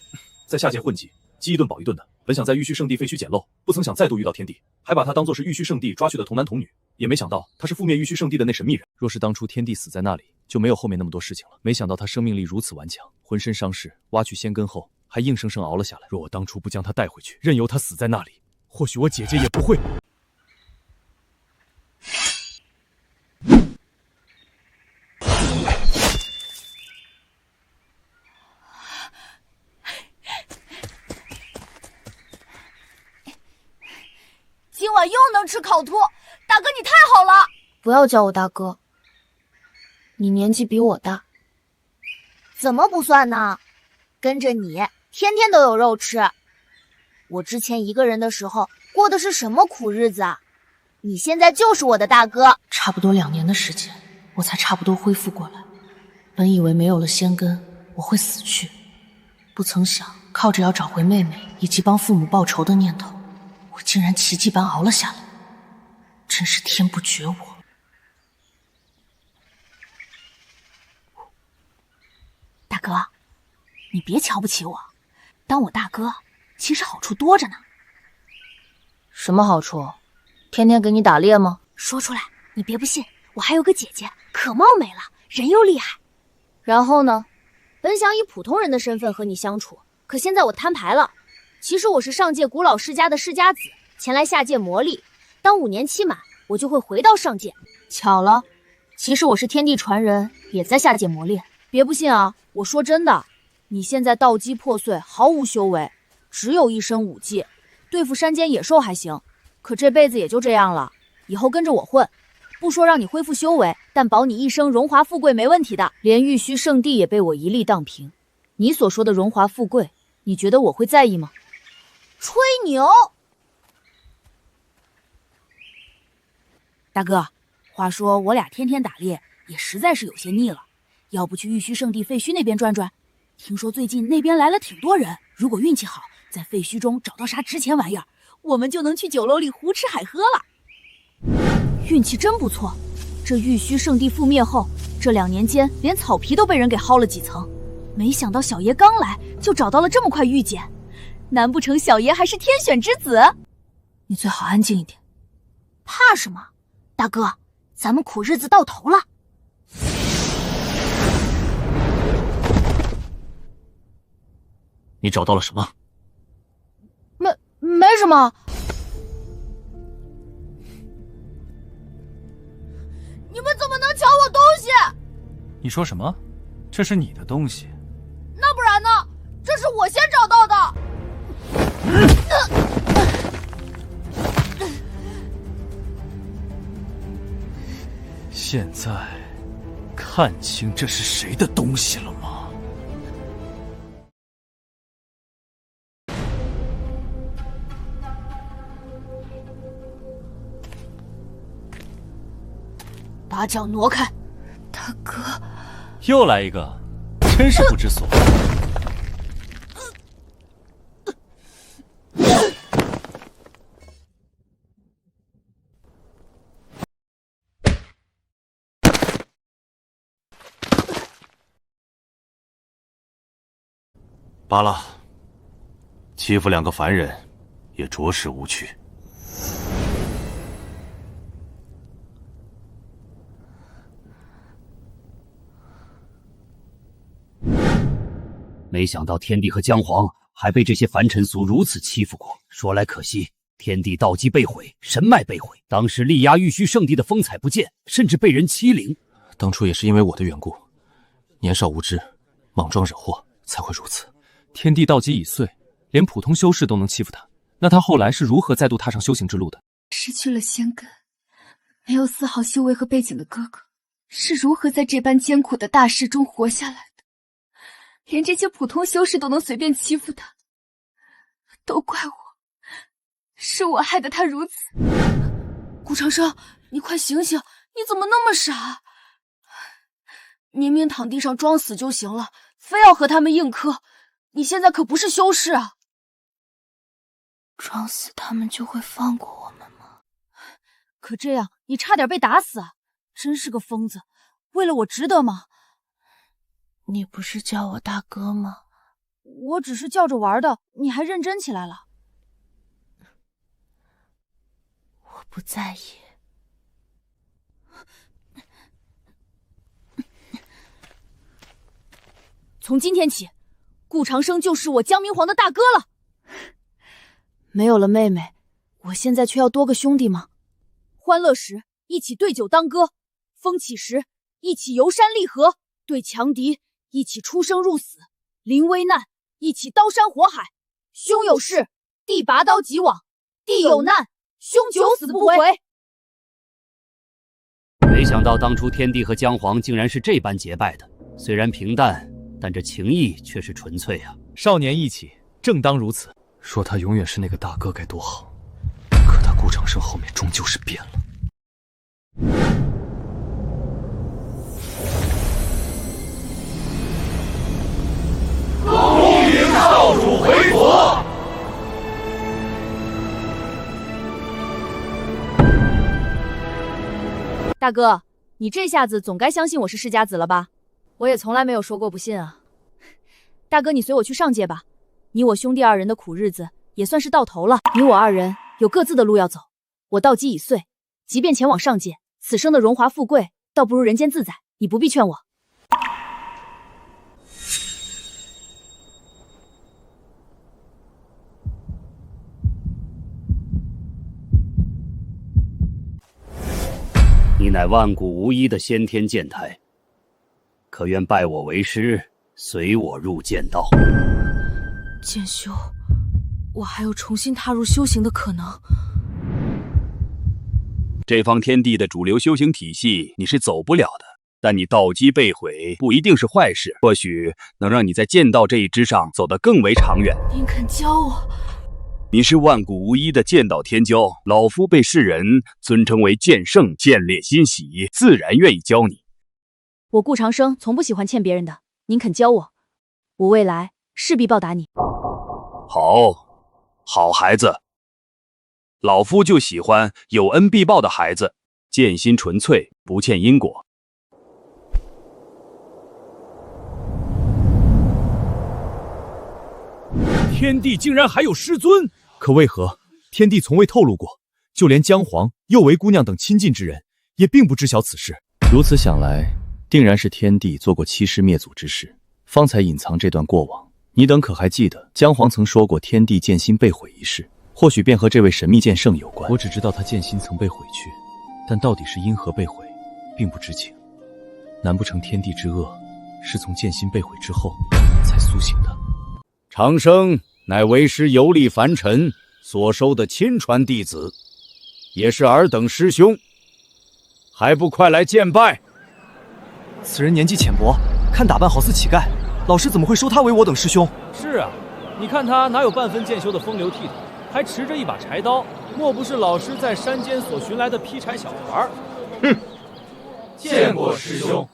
C: 在下界混迹，饥一顿饱一顿的。本想在玉虚圣地废墟捡漏，不曾想再度遇到天帝，还把他当作是玉虚圣地抓去的童男童女，也没想到他是覆灭玉虚圣地的那神秘人。
H: 若是当初天帝死在那里，就没有后面那么多事情了。没想到他生命力如此顽强，浑身伤势，挖去仙根后还硬生生熬了下来。若我当初不将他带回去，任由他死在那里，或许我姐姐也不会。
L: 今晚又能吃烤兔，大哥你太好了！
F: 不要叫我大哥，你年纪比我大。
L: 怎么不算呢？跟着你，天天都有肉吃。我之前一个人的时候过的是什么苦日子啊？你现在就是我的大哥。
F: 差不多2年的时间，我才差不多恢复过来。本以为没有了仙根，我会死去，不曾想靠着要找回妹妹以及帮父母报仇的念头，我竟然奇迹般熬了下来，真是天不绝我。
L: 大哥，你别瞧不起我，当我大哥其实好处多着呢。
F: 什么好处？天天给你打猎吗？
L: 说出来，你别不信，我还有个姐姐，可貌美了，人又厉害。然后呢，本想以普通人的身份和你相处，可现在我摊牌了。其实我是上界古老世家的世家子，前来下界磨砺。当5年期满，我就会回到上界。巧了，其实我是天地传人，也在下界磨练。别不信啊，我说真的，你现在道基破碎，毫无修为，只有一身武技，对付山间野兽还行，可这辈子也就这样了。以后跟着我混，不说让你恢复修为，但保你一生荣华富贵没问题的。连玉虚圣地也被我一力荡平，你所说的荣华富贵，你觉得我会在意吗？吹牛！大哥，话说我俩天天打猎，也实在是有些腻了，要不去玉虚圣地废墟那边转转？听说最近那边来了挺多人，如果运气好，在废墟中找到啥值钱玩意儿，我们就能去酒楼里胡吃海喝了。运气真不错，这玉虚圣地覆灭后，这2年间连草皮都被人给薅了几层。没想到小爷刚来就找到了这么块玉简，难不成小爷还是天选之子？你最好安静一点。怕什么？大哥，咱们苦日子到头了。
B: 你找到了什么？
L: 没什么。你们怎么能抢我东西？
E: 你说什么？这是你的东西？
L: 那不然呢？
E: 现在看清这是谁的东西了吗？
F: 把脚挪开！
J: 大哥，
E: 又来一个，真是不知所谓。
C: 罢了，欺负2个凡人，也着实无趣。
I: 没想到天帝和姜皇还被这些凡尘俗如此欺负过。说来可惜，天帝道基被毁，神脉被毁，当时力压玉虚圣地的风采不见，甚至被人欺凌。
B: 当初也是因为我的缘故，年少无知，莽撞惹祸，才会如此。
H: 天帝道基已碎，连普通修士都能欺负他，那他后来是如何再度踏上修行之路的？
J: 失去了仙根，没有丝毫修为和背景的哥哥，是如何在这般艰苦的大事中活下来的？连这些普通修士都能随便欺负他，都怪我，是我害得他如此。
F: 顾长生，你快醒醒！你怎么那么傻？明明躺地上装死就行了，非要和他们硬磕。你现在可不是修士啊！
J: 装死他们就会放过我们吗？
F: 可这样你差点被打死啊！真是个疯子，为了我值得吗？
J: 你不是叫我大哥吗？
F: 我只是叫着玩的，你还认真起来了。
J: 我不在意。
F: 从今天起，顾长生就是我姜明皇的大哥了。没有了妹妹，我现在却要多个兄弟吗？欢乐时一起对酒当歌，风起时一起游山历河，对强敌一起出生入死，临危难一起刀山火海。兄有事，弟拔刀即往；弟有难，兄九死不回。
I: 没想到当初天帝和姜皇竟然是这般结拜的，虽然平淡，但这情谊却是纯粹啊！
H: 少年义气，正当如此。
B: 说他永远是那个大哥该多好，可他顾长生后面终究是变了。
C: 恭迎少主回国。
F: 大哥，你这下子总该相信我是世家子了吧？我也从来没有说过不信啊。大哥，你随我去上界吧。你我兄弟2人的苦日子也算是到头了。你我2人有各自的路要走。我道基已碎，即便前往上界，此生的荣华富贵倒不如人间自在。你不必劝我。
I: 你乃万古无一的先天剑台，可愿拜我为师，随我入剑道？
F: 剑修，我还有重新踏入修行的可能。
O: 这方天地的主流修行体系你是走不了的，但你道基被毁不一定是坏事，或许能让你在剑道这一支上走得更为长远。
F: 您肯教我？
O: 你是万古无一的剑道天骄，老夫被世人尊称为剑圣，见烈欣喜，自然愿意教你。
F: 我顾长生从不喜欢欠别人的，您肯教我，我未来势必报答你。
O: 好孩子，老夫就喜欢有恩必报的孩子，剑心纯粹，不欠因果。
E: 天帝竟然还有师尊，可为何天帝从未透露过？就连姜皇、右为姑娘等亲近之人，也并不知晓此事。
H: 如此想来，定然是天帝做过欺师灭祖之事，方才隐藏这段过往。你等可还记得姜皇曾说过天帝剑心被毁一事？或许便和这位神秘剑圣有关。我只知道他剑心曾被毁去，但到底是因何被毁，并不知情。难不成天帝之恶是从剑心被毁之后才苏醒的？
I: 长生乃为师游历凡尘所收的亲传弟子，也是尔等师兄。
C: 还不快来见拜！
E: 此人年纪浅薄，看打扮好似乞丐，老师怎么会收他为我等师兄？
A: 是啊，你看他哪有半分剑修的风流倜傥，还持着一把柴刀，莫不是老师在山间所寻来的劈柴小孩？
C: 哼！
A: 见过师兄。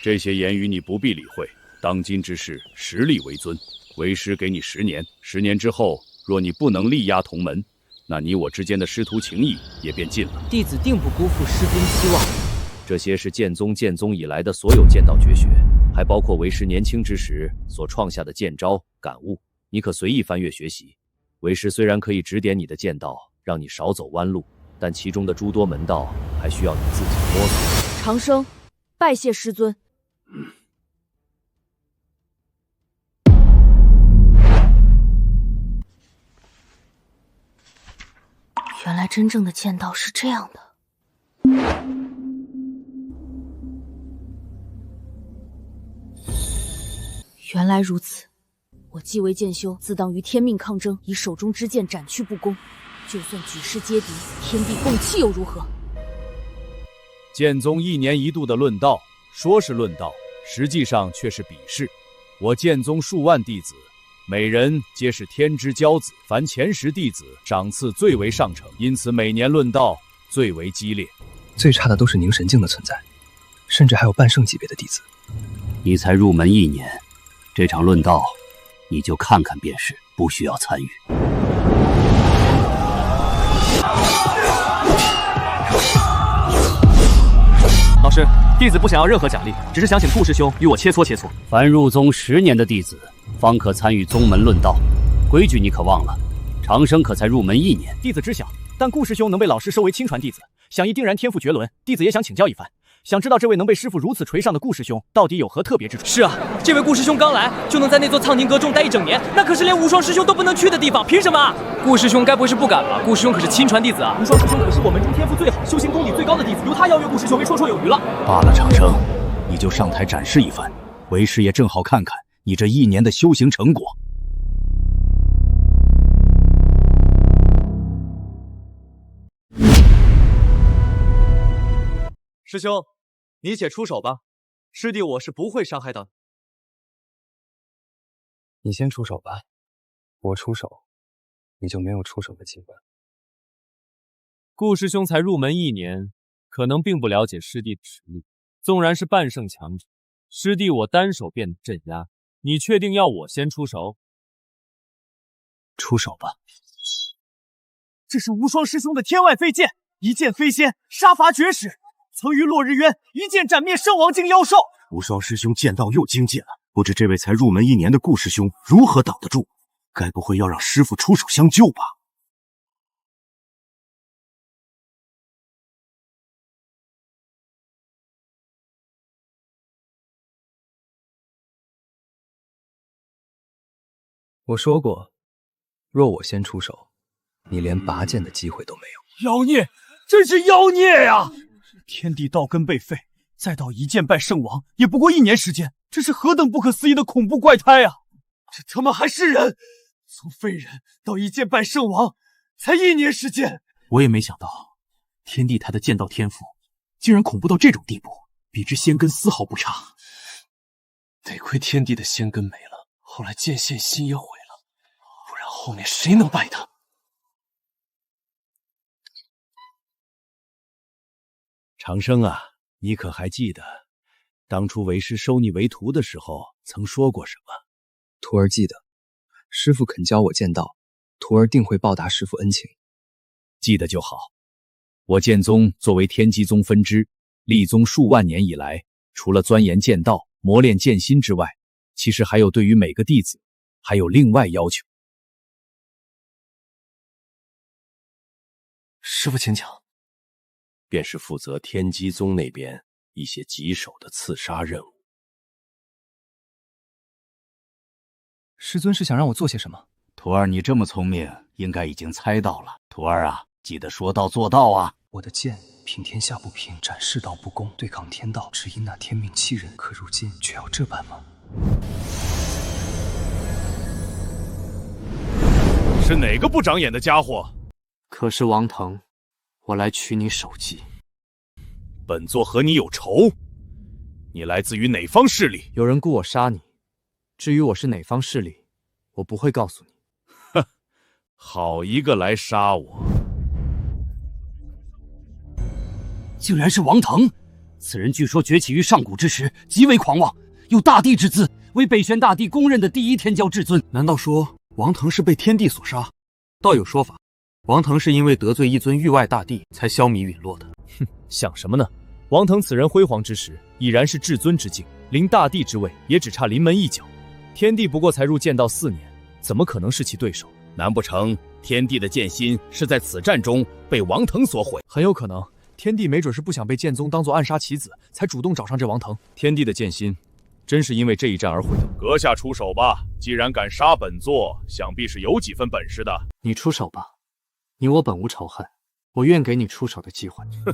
C: 这些言语你不必理会。当今之事，实力为尊。为师给你10年，10年之后，若你不能力压同门，那你我之间的师徒情谊也便尽了。
E: 弟子定不辜负师尊期望。
H: 这些是剑宗以来的所有剑道绝学，还包括为师年轻之时所创下的剑招感悟，你可随意翻阅学习。为师虽然可以指点你的剑道，让你少走弯路，但其中的诸多门道还需要你自己摸索。
F: 长生，拜谢师尊。原来真正的剑道是这样的。原来如此，我既为剑修，自当与天命抗争，以手中之剑斩去不公。就算举世皆敌，天地共弃又如何？
A: 剑宗1年1度的论道，说是论道，实际上却是比试。我剑宗数万弟子，每人皆是天之骄子，凡前10弟子赏赐最为上乘，因此每年论道最为激烈。
P: 最差的都是凝神境的存在，甚至还有半圣级别的弟子。
I: 你才入门1年，这场论道你就看看便是，不需要参与。
E: 老师，弟子不想要任何奖励，只是想请顾师兄与我切磋切磋。
I: 凡入宗10年的弟子，方可参与宗门论道，规矩你可忘了？长生可才入门1年，
E: 弟子知晓，但顾师兄能被老师收为亲传弟子，想必定然天赋绝伦，弟子也想请教一番。想知道这位能被师傅如此垂上的顾师兄，到底有何特别之处？
Q: 是啊，这位顾师兄刚来就能在那座苍宁阁中待1整年，那可是连无双师兄都不能去的地方，凭什么？顾师兄该不会是不敢吧？顾师兄可是亲传弟子啊！
E: 无双师兄可是我门中天赋最好、修行功底最高的弟子，由他邀约顾师兄为绰绰有余了。
C: 罢了，长生，你就上台展示一番，为师也正好看看你这1年的修行成果。
E: 师兄，你且出手吧，师弟我是不会伤害到你。
P: 你先出手吧，我出手，你就没有出手的机会。
A: 顾师兄才入门1年，可能并不了解师弟的实力。纵然是半圣强者，师弟我单手便镇压。你确定要我先出手？
P: 出手吧。
E: 这是无双师兄的天外飞剑，一剑飞仙，杀伐绝世。曾于落日渊一剑斩灭圣王境妖兽。
R: 无双师兄剑道又精进了，不知这位才入门1年的顾师兄如何挡得住？该不会要让师傅出手相救吧？
P: 我说过，若我先出手，你连拔剑的机会都没有。
E: 妖孽，真是妖孽呀！天地道根被废，再到一剑败圣王，也不过1年时间，这是何等不可思议的恐怖怪胎啊！这他妈还是人？从废人到一剑败圣王，才1年时间。
S: 我也没想到，天帝他的剑道天赋竟然恐怖到这种地步，比之仙根丝毫不差。
E: 得亏天帝的仙根没了，后来剑线心也毁了，不然后面谁能败他？
C: 长生啊，你可还记得，当初为师收你为徒的时候曾说过什么？
P: 徒儿记得，师父肯教我剑道，徒儿定会报答师父恩情。
C: 记得就好。我剑宗作为天机宗分支，立宗数万年以来，除了钻研剑道、磨练剑心之外，其实还有对于每个弟子还有另外要求。
E: 师父请讲。
R: 便是负责天机宗那边一些棘手的刺杀任务。
P: 师尊是想让我做些什么？
R: 徒儿，你这么聪明，应该已经猜到了。徒儿啊，记得说到做到啊！
P: 我的剑平天下不平，斩世道不公，对抗天道，只因那天命欺人。可如今却要这般吗？
C: 是哪个不长眼的家伙？
S: 可是王腾，我来取你首级。
C: 本座和你有仇。你来自于哪方势力？
H: 有人雇我杀你，至于我是哪方势力，我不会告诉你。
C: 哼，好一个来杀我！
G: 竟然是王腾！此人据说崛起于上古之时，极为狂妄，有大帝之姿，为北玄大帝公认的第一天骄至尊。
S: 难道说王腾是被天帝所杀？倒有说法，王腾是因为得罪一尊域外大帝才消弭陨落的。
H: 哼，想什么呢？王腾此人辉煌之时，已然是至尊之境，临大帝之位也只差临门一脚。天帝不过才入剑道4年，怎么可能是其对手？
C: 难不成天帝的剑心是在此战中被王腾所毁？
H: 很有可能，天帝没准是不想被剑宗当作暗杀棋子，才主动找上这王腾。天帝的剑心，真是因为这一战而毁的。
C: 阁下出手吧，既然敢杀本座，想必是有几分本事的。
S: 你出手吧，你我本无仇恨，我愿给你出手的机会。
C: 哼，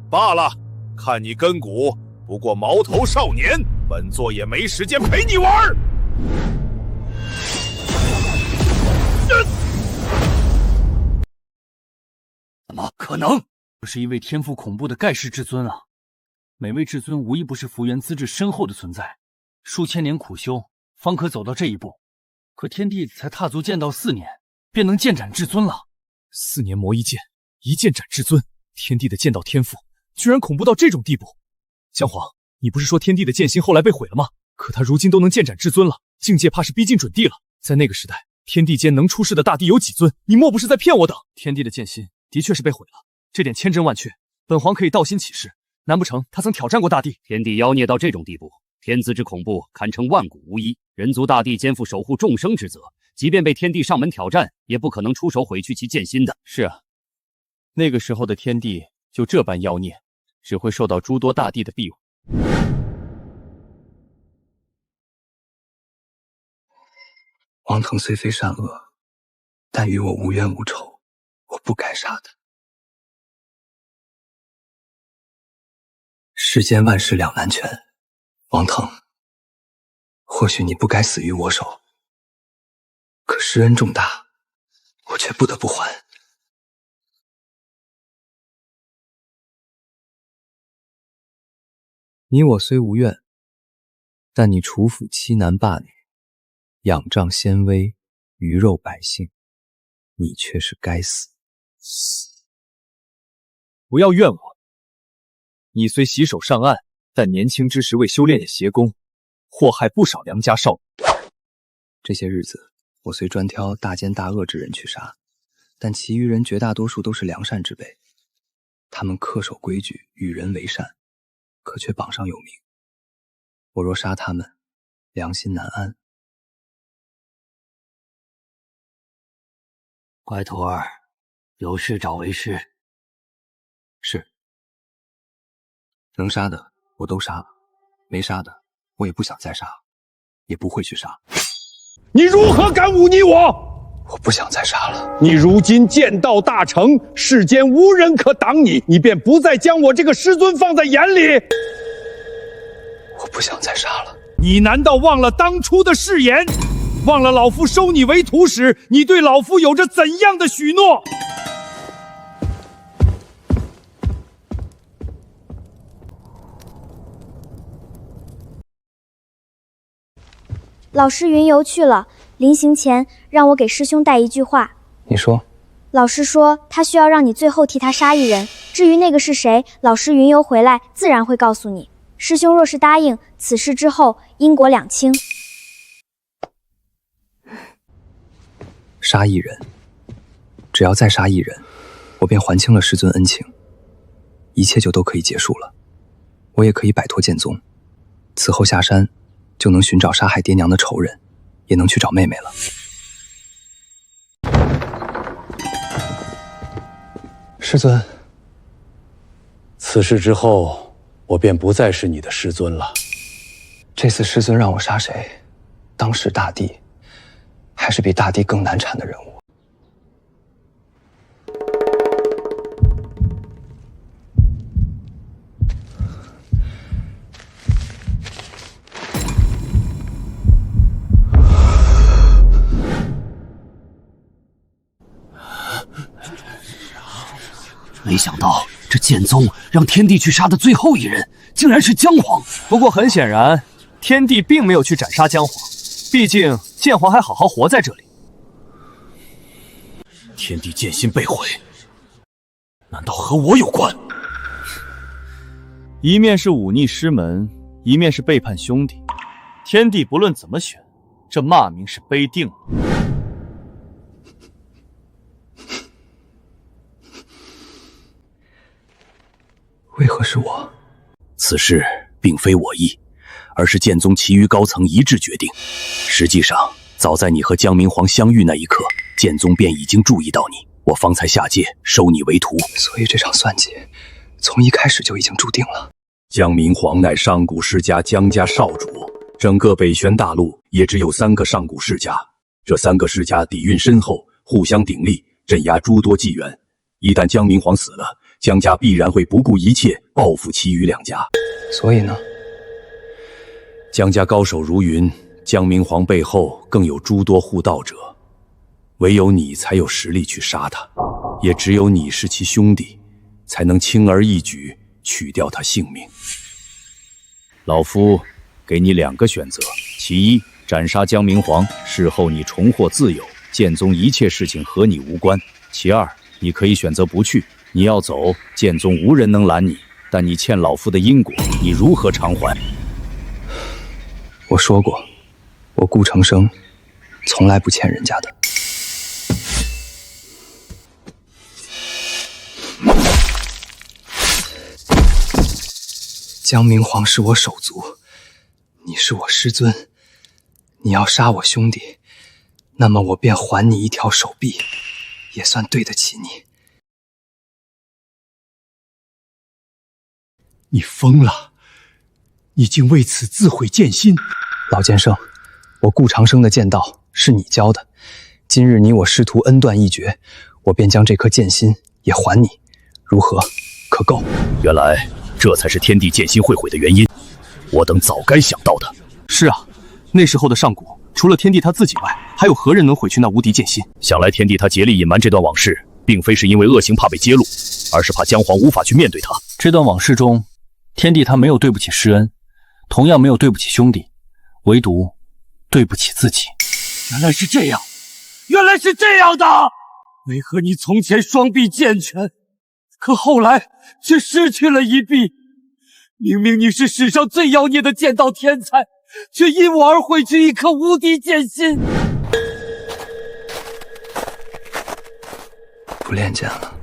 C: 罢了，看你根骨不过毛头少年，本座也没时间陪你玩。
G: 怎么可能？
E: 这是一位天赋恐怖的盖世至尊啊！每位至尊无一不是福缘资质深厚的存在，数千年苦修方可走到这一步。可天帝才踏足剑道4年，便能剑斩至尊了。
H: 4年磨一剑，一剑斩至尊，天帝的剑道天赋居然恐怖到这种地步。姜黄，你不是说天帝的剑心后来被毁了吗？可他如今都能剑斩至尊了，境界怕是逼近准帝了。在那个时代，天地间能出世的大帝有几尊？你莫不是在骗我等？天帝的剑心的确是被毁了，这点千真万确，本皇可以道心起誓。难不成他曾挑战过大帝？
G: 天地妖孽到这种地步，天资之恐怖堪称万古无一。人族大帝肩负守护众生之责，即便被天帝上门挑战，也不可能出手毁去其剑心的。
H: 是啊，那个时候的天帝就这般妖孽，只会受到诸多大帝的庇护。
P: 王腾虽非善恶，但与我无冤无仇，我不该杀他。世间万事两难全，王腾，或许你不该死于我手，可施恩重大，我却不得不还。你我虽无怨，但你处抚欺男霸女，仰仗先威，鱼肉百姓，你却是该死。
H: 不要怨我，你虽洗手上岸，但年轻之时为修炼邪功，祸害不少良家少女。
P: 这些日子，我虽专挑大奸大恶之人去杀，但其余人绝大多数都是良善之辈，他们恪守规矩，与人为善，可却榜上有名。我若杀他们，良心难安。
G: 乖徒儿，有事找为师。
P: 是。能杀的我都杀了，没杀的我也不想再杀，也不会去杀。
C: 你如何敢忤逆我？
P: 我不想再杀了。
C: 你如今剑道大成，世间无人可挡你，你便不再将我这个师尊放在眼里。
P: 我不想再杀了。
C: 你难道忘了当初的誓言？忘了老夫收你为徒时，你对老夫有着怎样的许诺？
L: 老师云游去了，临行前让我给师兄带一句话。
P: 你说。
L: 老师说他需要让你最后替他杀一人，至于那个是谁，老师云游回来自然会告诉你。师兄若是答应，此事之后因果两清。
P: 杀一人，只要再杀一人，我便还清了师尊恩情，一切就都可以结束了。我也可以摆脱剑宗，此后下山就能寻找杀害爹娘的仇人，也能去找妹妹了。
N: 师尊，此事之后，我便不再是你的师尊了。
P: 这次师尊让我杀谁，当时大帝还是比大帝更难缠的人物。
G: 没想到这剑宗让天帝去杀的最后一人，竟然是姜黄。
A: 不过很显然，天帝并没有去斩杀姜黄，毕竟剑皇还好好活在这里。
C: 天帝剑心被毁，难道和我有关？
A: 一面是忤逆师门，一面是背叛兄弟，天帝不论怎么选，这骂名是背定了。
P: 为何是我？
O: 此事并非我意，而是剑宗其余高层一致决定。实际上，早在你和江明皇相遇那一刻，剑宗便已经注意到你，我方才下界收你为徒。
P: 所以这场算计，从一开始就已经注定了。
O: 江明皇乃上古世家江家少主，整个北玄大陆也只有3个上古世家，这3个世家底蕴深厚，互相鼎立，镇压诸多纪元。一旦江明皇死了，江家必然会不顾一切报复其余2家。
P: 所以呢？
O: 江家高手如云，江明皇背后更有诸多护道者，唯有你才有实力去杀他，也只有你是其兄弟，才能轻而易举取掉他性命。
A: 老夫给你2个选择：其一，斩杀江明皇，事后你重获自由，剑宗一切事情和你无关；其二，你可以选择不去，你要走，剑宗无人能拦你，但你欠老夫的因果，你如何偿还？
P: 我说过，我顾长生从来不欠人家的。江明皇是我手足，你是我师尊，你要杀我兄弟，那么我便还你一条手臂，也算对得起你。
S: 你疯了！你竟为此自毁剑心！
P: 老剑圣，我顾长生的剑道是你教的，今日你我师徒恩断义绝，我便将这颗剑心也还你，如何？可够？
C: 原来这才是天地剑心会毁的原因，我等早该想到的。
E: 是啊，那时候的上古，除了天帝他自己外，还有何人能毁去那无敌剑心？
C: 想来天帝他竭力隐瞒这段往事，并非是因为恶行怕被揭露，而是怕姜黄无法去面对他。
A: 这段往事中，天帝他没有对不起师恩，同样没有对不起兄弟，唯独对不起自己。
G: 原来是这样，原来是这样的！为何你从前双臂健全，可后来却失去了一臂？明明你是史上最妖孽的剑道天才，却因我而毁去一颗无敌剑心。
P: 不练剑了。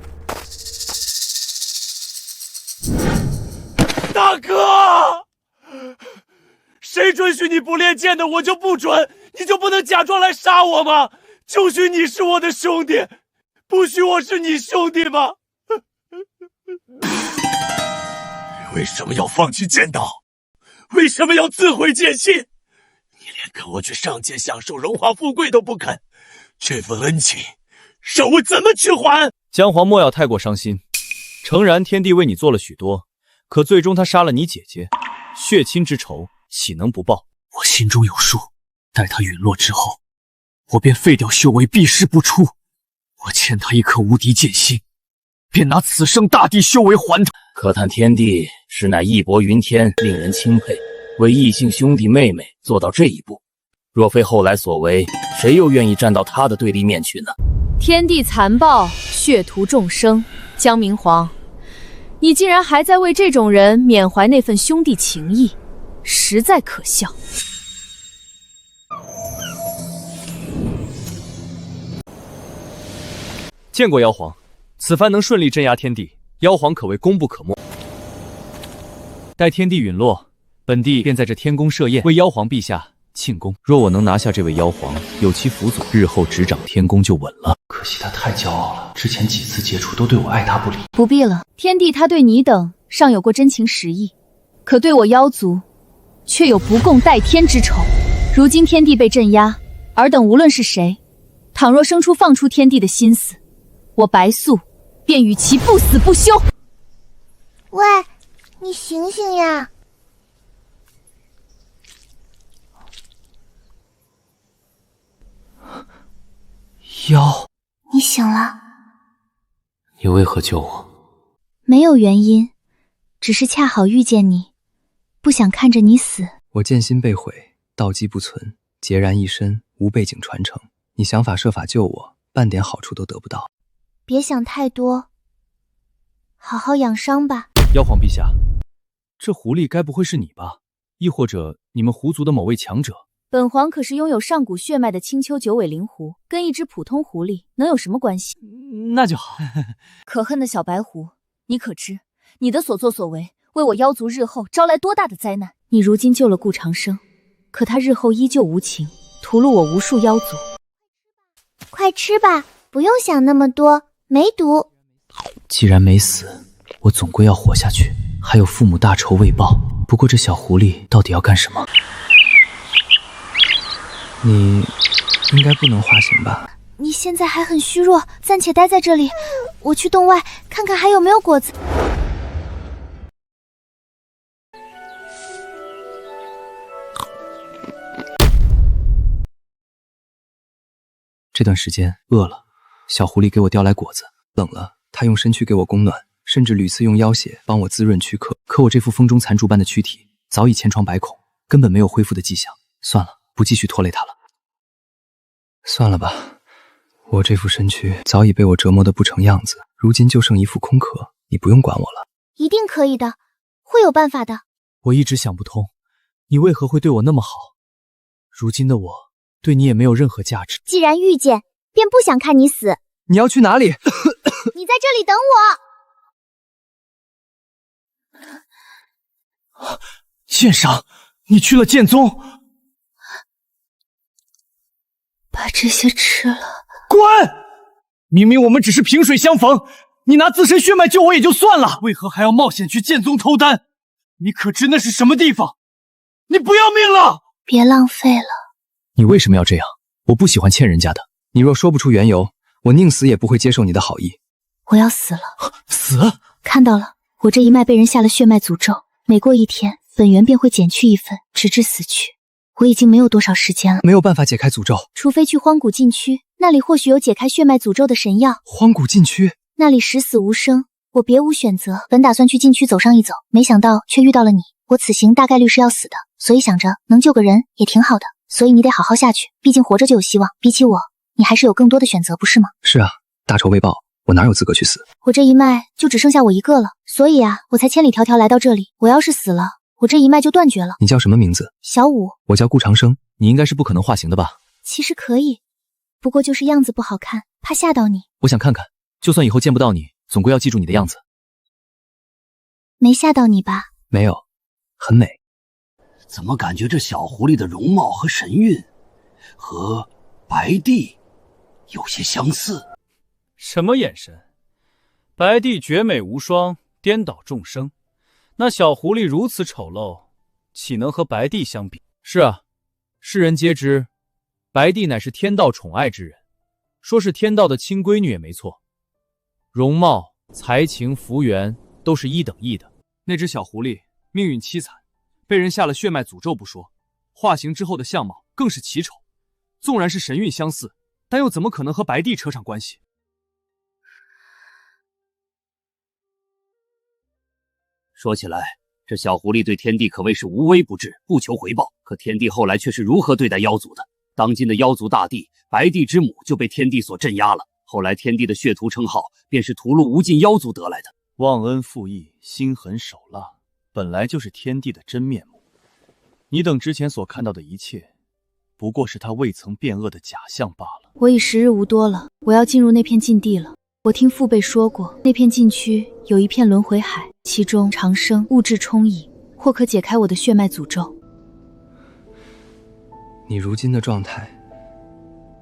G: 大哥，谁准许你不练剑的，我就不准，你就不能假装来杀我吗？就许你是我的兄弟，不许我是你兄弟吗？为什么要放弃剑道？为什么要自毁剑心？你连跟我去上界享受荣华富贵都不肯，这份恩情让我怎么去还？
A: 姜黄莫要太过伤心，诚然天帝为你做了许多，可最终他杀了你姐姐，血亲之仇岂能不报？
S: 我心中有数，待他陨落之后，我便废掉修为，避世不出。我欠他一颗无敌剑心，便拿此生大地修为还他。
N: 可叹天帝实乃义薄云天，令人钦佩，为异姓兄弟妹妹做到这一步。若非后来所为，谁又愿意站到他的对立面去呢？
K: 天地残暴，血屠众生。江明皇，你竟然还在为这种人缅怀那份兄弟情谊，实在可笑。
A: 见过妖皇，此番能顺利镇压天帝，妖皇可谓功不可没。待天帝陨落，本帝便在这天宫设宴，为妖皇陛下庆功。若我能拿下这位妖皇，有其辅佐，日后执掌天宫就稳了。
P: 可惜他太骄傲了，之前几次接触都对我爱答不理。
K: 不必了，天帝他对你等尚有过真情实意，可对我妖族却有不共戴天之仇。如今天帝被镇压，尔等无论是谁，倘若生出放出天帝的心思，我白素便与其不死不休。
L: 喂，你醒醒呀！
S: 妖，
L: 你醒了？
S: 你为何救我？
K: 没有原因，只是恰好遇见你，不想看着你死。
P: 我剑心被毁，道基不存，孑然一身，无背景传承。你想法设法救我，半点好处都得不到。
K: 别想太多，好好养伤吧。
A: 妖皇陛下，这狐狸该不会是你吧？亦或者你们狐族的某位强者？
K: 本皇可是拥有上古血脉的青丘九尾灵狐，跟一只普通狐狸能有什么关系？
E: 那就好。
K: 可恨的小白狐，你可知你的所作所为，为我妖族日后招来多大的灾难？你如今救了顾长生，可他日后依旧无情，屠戮我无数妖族。
L: 快吃吧，不用想那么多，没毒。
H: 既然没死，我总归要活下去，还有父母大仇未报。不过这小狐狸到底要干什么？
P: 你应该不能化形吧？
K: 你现在还很虚弱，暂且待在这里，我去洞外看看还有没有果子。
P: 这段时间饿了，小狐狸给我叼来果子，冷了，它用身躯给我供暖，甚至屡次用妖血帮我滋润躯壳。可我这副风中残烛般的躯体早已千疮百孔，根本没有恢复的迹象。算了，不继续拖累它了。算了吧，我这副身躯早已被我折磨得不成样子，如今就剩一副空壳，你不用管我了。
L: 一定可以的，会有办法的。
A: 我一直想不通，你为何会对我那么好？如今的我对你也没有任何价值。
L: 既然遇见，便不想看你死。
P: 你要去哪里？
L: 你在这里等
E: 我。剑赏，你去了剑宗。
K: 把这些吃了。
E: 滚！明明我们只是萍水相逢，你拿自身血脉救我也就算了，为何还要冒险去剑宗偷丹？你可知那是什么地方？你不要命了！
K: 别浪费了。
P: 你为什么要这样？我不喜欢欠人家的。你若说不出缘由，我宁死也不会接受你的好意。
K: 我要死了。
E: 死？
K: 看到了，我这一脉被人下了血脉诅咒，每过一天，本源便会减去一分，直至死去。我已经没有多少时间了，
P: 没有办法解开诅咒，
K: 除非去荒古禁区，那里或许有解开血脉诅咒的神药。
P: 荒古禁区？
K: 那里十死无生，我别无选择。本打算去禁区走上一走，没想到却遇到了你。我此行大概率是要死的，所以想着能救个人也挺好的。所以你得好好下去，毕竟活着就有希望。比起我，你还是有更多的选择，不是吗？
P: 是啊，大仇未报，我哪有资格去死？
K: 我这一脉就只剩下我一个了，所以啊，我才千里迢迢来到这里。我要是死了，我这一脉就断绝了。
P: 你叫什么名字？
K: 小五。
P: 我叫顾长生。
H: 你应该是不可能化形的吧？
K: 其实可以，不过就是样子不好看，怕吓到你。
H: 我想看看，就算以后见不到你，总归要记住你的样子。
K: 没吓到你吧？
P: 没有，很美。
I: 怎么感觉这小狐狸的容貌和神韵和白帝有些相似？
A: 什么眼神？白帝绝美无双，颠倒众生。那小狐狸如此丑陋，岂能和白帝相比？是啊，世人皆知，白帝乃是天道宠爱之人，说是天道的亲闺女也没错。容貌、才情、福缘都是一等一的。那只小狐狸命运凄惨，被人下了血脉诅咒不说，化形之后的相貌更是奇丑。纵然是神韵相似，但又怎么可能和白帝扯上关系？
I: 说起来，这小狐狸对天帝可谓是无微不至，不求回报。可天帝后来却是如何对待妖族的？当今的妖族大帝白帝之母就被天帝所镇压了。后来天帝的血屠称号便是屠戮无尽妖族得来的。
A: 忘恩负义，心狠手辣，本来就是天帝的真面目。你等之前所看到的一切，不过是他未曾变恶的假象罢了。
K: 我已时日无多了，我要进入那片禁地了。我听父辈说过，那片禁区有一片轮回海，其中长生物质充溢，或可解开我的血脉诅咒。
P: 你如今的状态，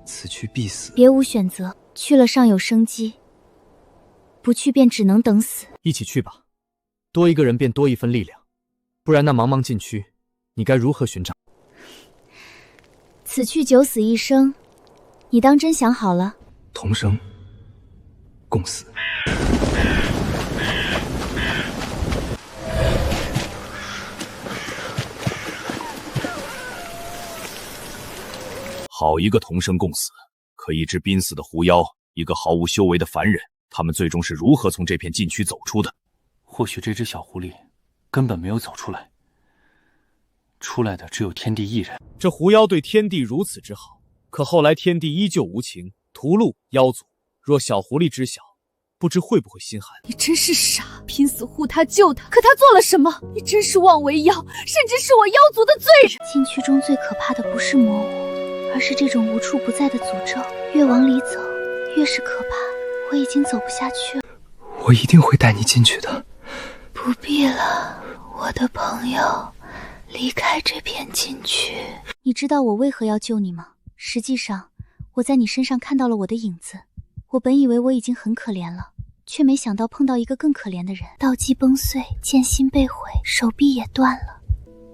P: 此去必死。
K: 别无选择，去了尚有生机，不去便只能等死。
A: 一起去吧，多一个人便多一分力量，不然那茫茫禁区，你该如何寻找？
K: 此去九死一生，你当真想好了？
P: 同生共死。
C: 好一个同生共死！可一只濒死的狐妖，一个毫无修为的凡人，他们最终是如何从这片禁区走出的？
A: 或许这只小狐狸根本没有走出来，出来的只有天帝一人。
C: 这狐妖对天帝如此之好，可后来天帝依旧无情，屠戮妖族。若小狐狸知晓，不知会不会心寒。
J: 你真是傻，拼死护他救他，可他做了什么？你真是妄为妖，甚至是我妖族的罪人。
K: 禁区中最可怕的不是魔物，而是这种无处不在的诅咒。越往里走，越是可怕。我已经走不下去了。
P: 我一定会带你进去的。
K: 不必了，我的朋友，离开这片禁区。你知道我为何要救你吗？实际上，我在你身上看到了我的影子。我本以为我已经很可怜了，却没想到碰到一个更可怜的人。道基崩碎，剑心被毁，手臂也断了。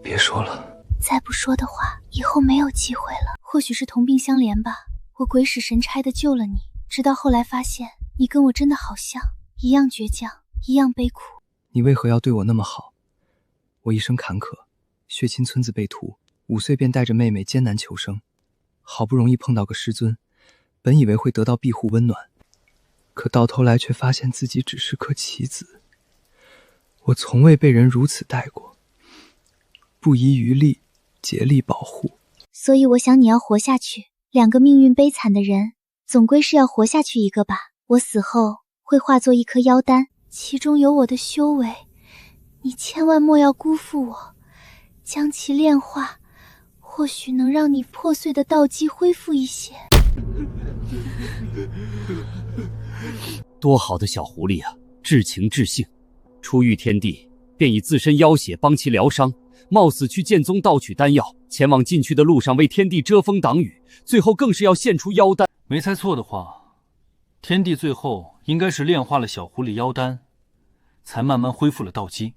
P: 别说了，
K: 再不说的话，以后没有机会了。或许是同病相怜吧，我鬼使神差地救了你，直到后来发现你跟我真的好像，一样倔强，一样悲苦。
P: 你为何要对我那么好？我一生坎坷，血亲村子被屠，5岁便带着妹妹艰难求生，好不容易碰到个师尊，本以为会得到庇护温暖，可到头来却发现自己只是颗棋子。我从未被人如此待过，不遗余力，竭力保护。
K: 所以我想你要活下去。2个命运悲惨的人，总归是要活下去一个吧。我死后会化作一颗妖丹，其中有我的修为，你千万莫要辜负我，将其炼化，或许能让你破碎的道基恢复一些。
G: 多好的小狐狸啊，至情至性。初遇天帝，便以自身妖血帮其疗伤，冒死去剑宗盗取丹药，前往禁区的路上为天帝遮风挡雨，最后更是要献出妖丹。
A: 没猜错的话，天帝最后应该是炼化了小狐狸妖丹，才慢慢恢复了道基。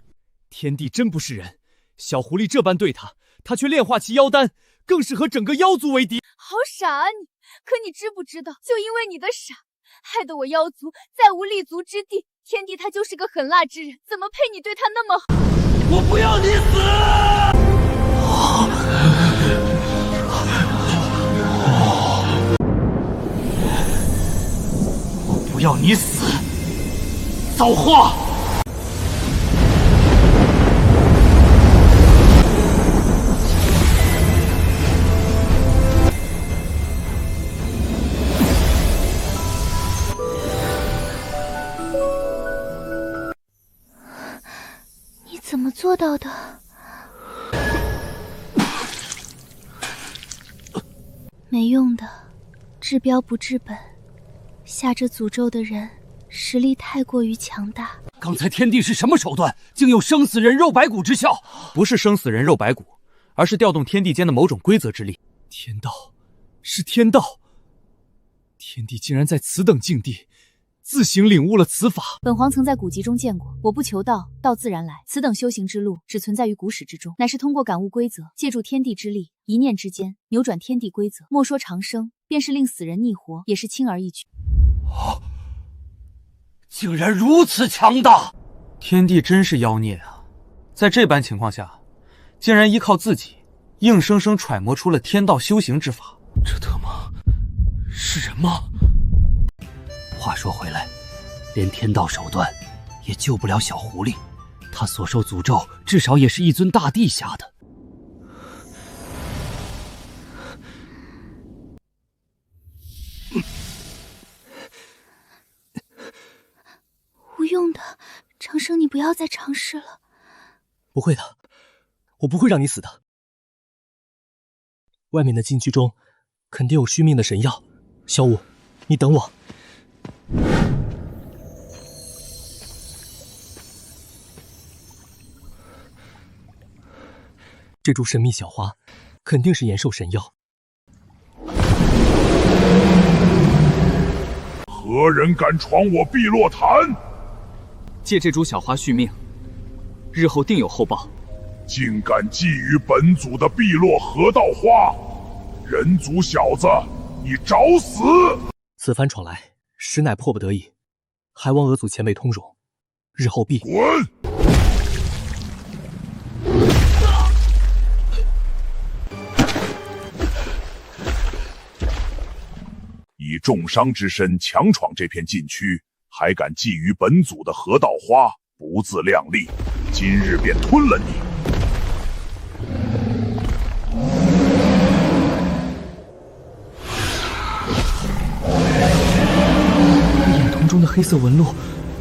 C: 天帝真不是人，小狐狸这般对他，他却炼化其妖丹，更是和整个妖族为敌。
J: 好傻啊你！可你知不知道，就因为你的傻，害得我妖族再无立足之地。天帝他就是个狠辣之人，怎么配你对他那么好？
G: 我不要你死！
E: 我不要你死！造化！
K: 怎么做到的？没用的，治标不治本。下这诅咒的人实力太过于强大。
G: 刚才天帝是什么手段，竟有生死人肉白骨之效？
C: 不是生死人肉白骨，而是调动天地间的某种规则之力。天道，是天道。天帝竟然在此等境地自行领悟了此法。
K: 本皇曾在古籍中见过，我不求道，道自然来。此等修行之路，只存在于古史之中，乃是通过感悟规则，借助天地之力，一念之间扭转天地规则。莫说长生，便是令死人逆活，也是轻而易举。
G: 竟然如此强大！
E: 天帝真是妖孽啊！在这般情况下，竟然依靠自己，硬生生揣摩出了天道修行之法。
G: 这他妈是人吗？话说回来，连天道手段也救不了小狐狸，他所受诅咒至少也是一尊大帝下的。
K: 无用的，长生，你不要再尝试了。
S: 不会的，我不会让你死的。外面的禁区中肯定有续命的神药，小五，你等我。这株神秘小花肯定是延寿神药。
T: 何人敢闯我碧落潭？
S: 借这株小花续命，日后定有厚报。
T: 竟敢觊觎本祖的碧落河道花，人族小子，你找死！
S: 此番闯来，实乃迫不得已，还望俄祖前辈通融，日后必滚！
T: 以重伤之身强闯这片禁区，还敢觊觎本祖的河道花，不自量力，今日便吞了你。
E: 眼瞳中的黑色纹路，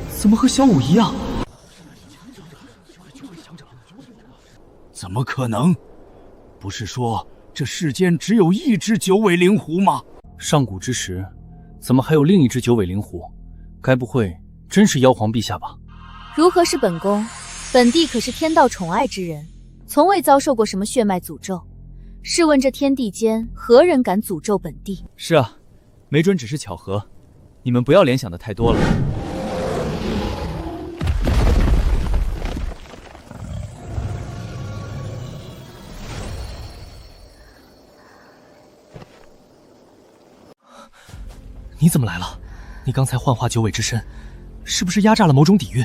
E: 怎么和小五一样？
G: 怎么可能？不是说这世间只有一只九尾灵狐吗？
A: 上古之时，怎么还有另一只九尾灵狐？该不会真是妖皇陛下吧？
K: 如何是本宫？本帝可是天道宠爱之人，从未遭受过什么血脉诅咒。试问这天地间，何人敢诅咒本帝？
H: 是啊，没准只是巧合，你们不要联想的太多了。
E: 你怎么来了？你刚才幻化九尾之身，是不是压榨了某种底蕴？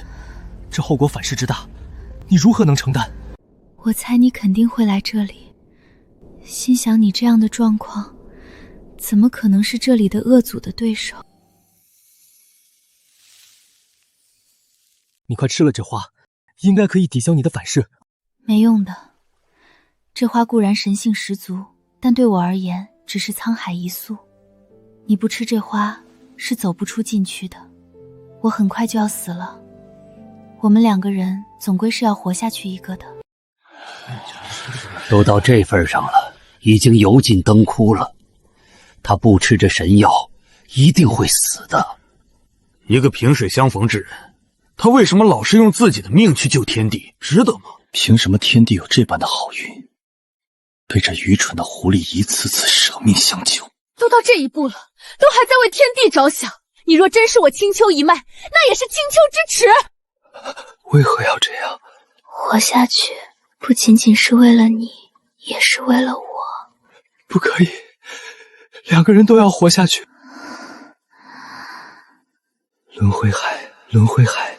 E: 这后果反噬之大，你如何能承担？
K: 我猜你肯定会来这里，心想你这样的状况，怎么可能是这里的恶祖的对手？
E: 你快吃了这花，应该可以抵消你的反噬。
K: 没用的，这花固然神性十足，但对我而言只是沧海一粟。你不吃这花，是走不出禁区的。我很快就要死了，我们两个人总归是要活下去一个的。
I: 都到这份上了，已经油尽灯枯了。他不吃这神药，一定会死的。
S: 一个萍水相逢之人，他为什么老是用自己的命去救天地？值得吗？
B: 凭什么天地有这般的好运，被这愚蠢的狐狸一次次舍命相救？
J: 都到这一步了，都还在为天地着想。你若真是我青丘一脉，那也是青丘之耻。
P: 为何要这样？
K: 活下去，不仅仅是为了你，也是为了我。
P: 不可以，两个人都要活下去。轮回海，轮回海，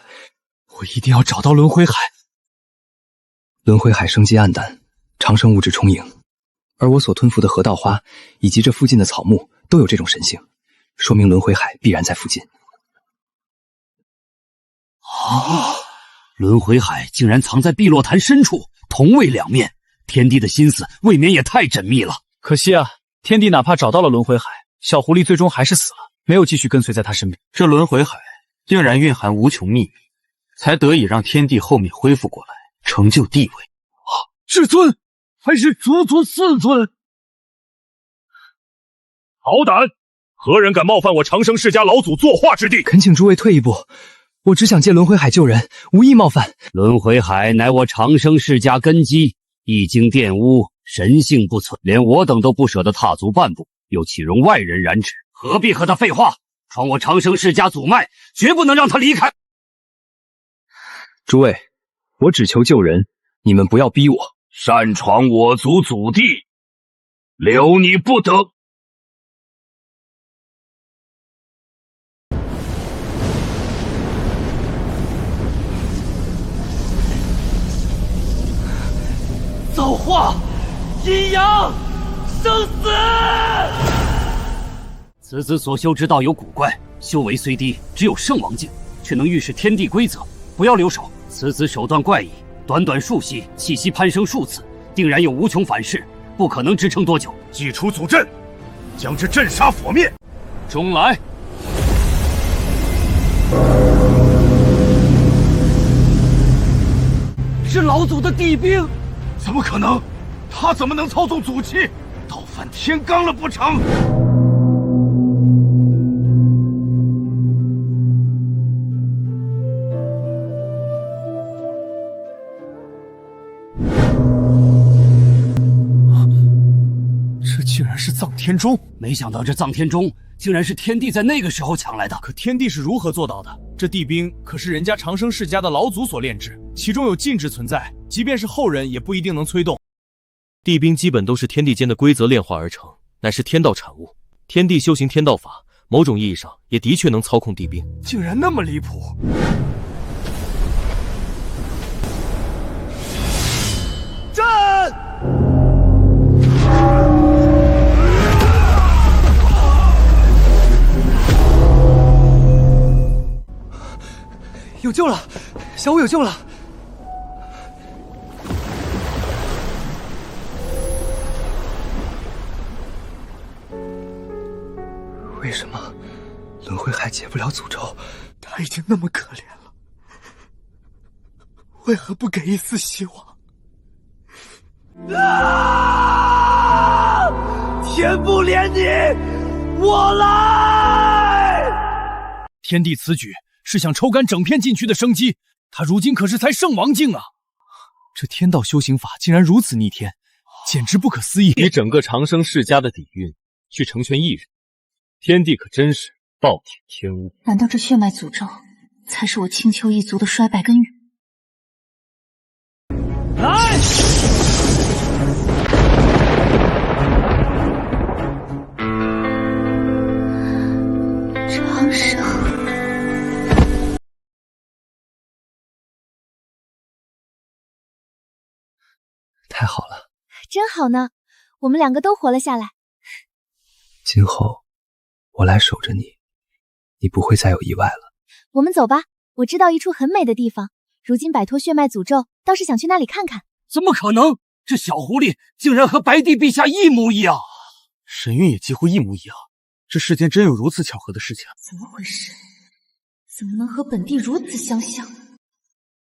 P: 我一定要找到轮回海。轮回海生机暗淡，长生物质充盈，而我所吞服的河道花以及这附近的草木都有这种神性，说明轮回海必然在附近。
G: 轮回海竟然藏在碧落潭深处，同为两面，天帝的心思未免也太缜密了。
A: 可惜啊，天帝哪怕找到了轮回海，小狐狸最终还是死了，没有继续跟随在他身边。
S: 这轮回海竟然蕴含无穷秘密，才得以让天帝后面恢复过来，成就地位。
R: 至尊，还是足足4尊！
C: 好胆！何人敢冒犯我长生世家老祖作画之地？
P: 恳请诸位退一步，我只想借轮回海救人，无意冒犯。
G: 轮回海乃我长生世家根基，一经玷污，神性不存，连我等都不舍得踏足半步，又岂容外人染指？何必和他废话？闯我长生世家祖脉，绝不能让他离开。
P: 诸位，我只求救人，你们不要逼我。
T: 擅闯我族祖地，留你不得。
E: 造化，阴阳，生死。
G: 此子所修之道有古怪，修为虽低，只有圣王境，却能预示天地规则。不要留手，此子手段怪异，短短数息，气息攀升数次，定然有无穷反噬，不可能支撑多久。
T: 祭出祖阵，将之镇杀火灭。
S: 中来！
E: 是老祖的地兵。
T: 怎么可能？他怎么能操纵祖气？倒犯天罡了不成？
E: 这竟然是藏天钟！
G: 没想到这藏天钟竟然是天帝在那个时候抢来的。
E: 可天帝是如何做到的？这地兵可是人家长生世家的老祖所炼制，其中有禁制存在，即便是后人也不一定能催动。
C: 地兵基本都是天地间的规则炼化而成，乃是天道产物。天帝修行天道法，某种意义上也的确能操控地兵。
E: 竟然那么离谱！战！有救了！
P: 小五有救了！为什么轮回还解不了诅咒？
E: 他已经那么可怜了，为何不给一丝希望？
G: 天不怜你，我来！
A: 天帝此举是想抽干整片禁区的生机，他如今可是才圣王境啊！这天道修行法竟然如此逆天，简直不可思议！
H: 以整个长生世家的底蕴去成全一人，天帝可真是暴殄天物。
J: 难道这血脉诅咒才是我青丘一族的衰败根源？
G: 来！
J: 长生，
P: 太好了，
K: 真好呢，我们两个都活了下来。
P: 今后我来守着你，你不会再有意外了。
K: 我们走吧，我知道一处很美的地方，如今摆脱血脉诅咒，倒是想去那里看看。
G: 怎么可能？这小狐狸竟然和白帝陛下一模一样，
E: 神韵也几乎一模一样。这世间真有如此巧合的事情？
J: 怎么回事？怎么能和本帝如此相像？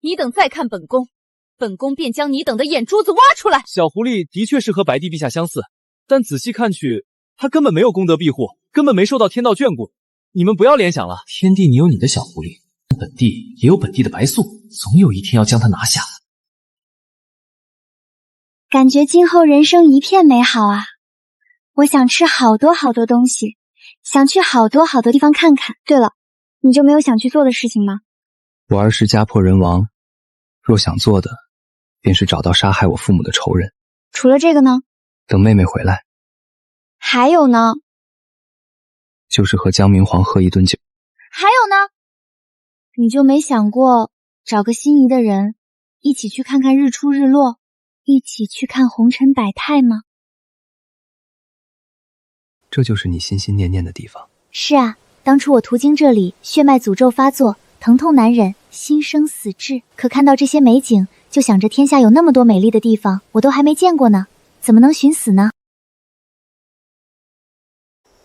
K: 你等再看本宫，本宫便将你等的眼珠子挖出来。
H: 小狐狸的确是和白帝陛下相似，但仔细看去，他根本没有功德庇护，根本没受到天道眷顾。你们不要联想了，天帝你有你的小狐狸，本帝也有本帝的白素，总有一天要将他拿下。
U: 感觉今后人生一片美好啊！我想吃好多好多东西，想去好多好多地方看看。对了，你就没有想去做的事情吗？
P: 我儿时家破人亡，若想做的，便是找到杀害我父母的仇人。
U: 除了这个呢？
P: 等妹妹回来。
U: 还有呢？
P: 就是和江明皇喝一顿酒。
U: 还有呢？你就没想过找个心仪的人，一起去看看日出日落，一起去看红尘百态吗？
P: 这就是你心心念念的地方。
K: 是啊，当初我途经这里，血脉诅咒发作，疼痛难忍，心生死志。可看到这些美景，就想着天下有那么多美丽的地方，我都还没见过呢，怎么能寻死呢？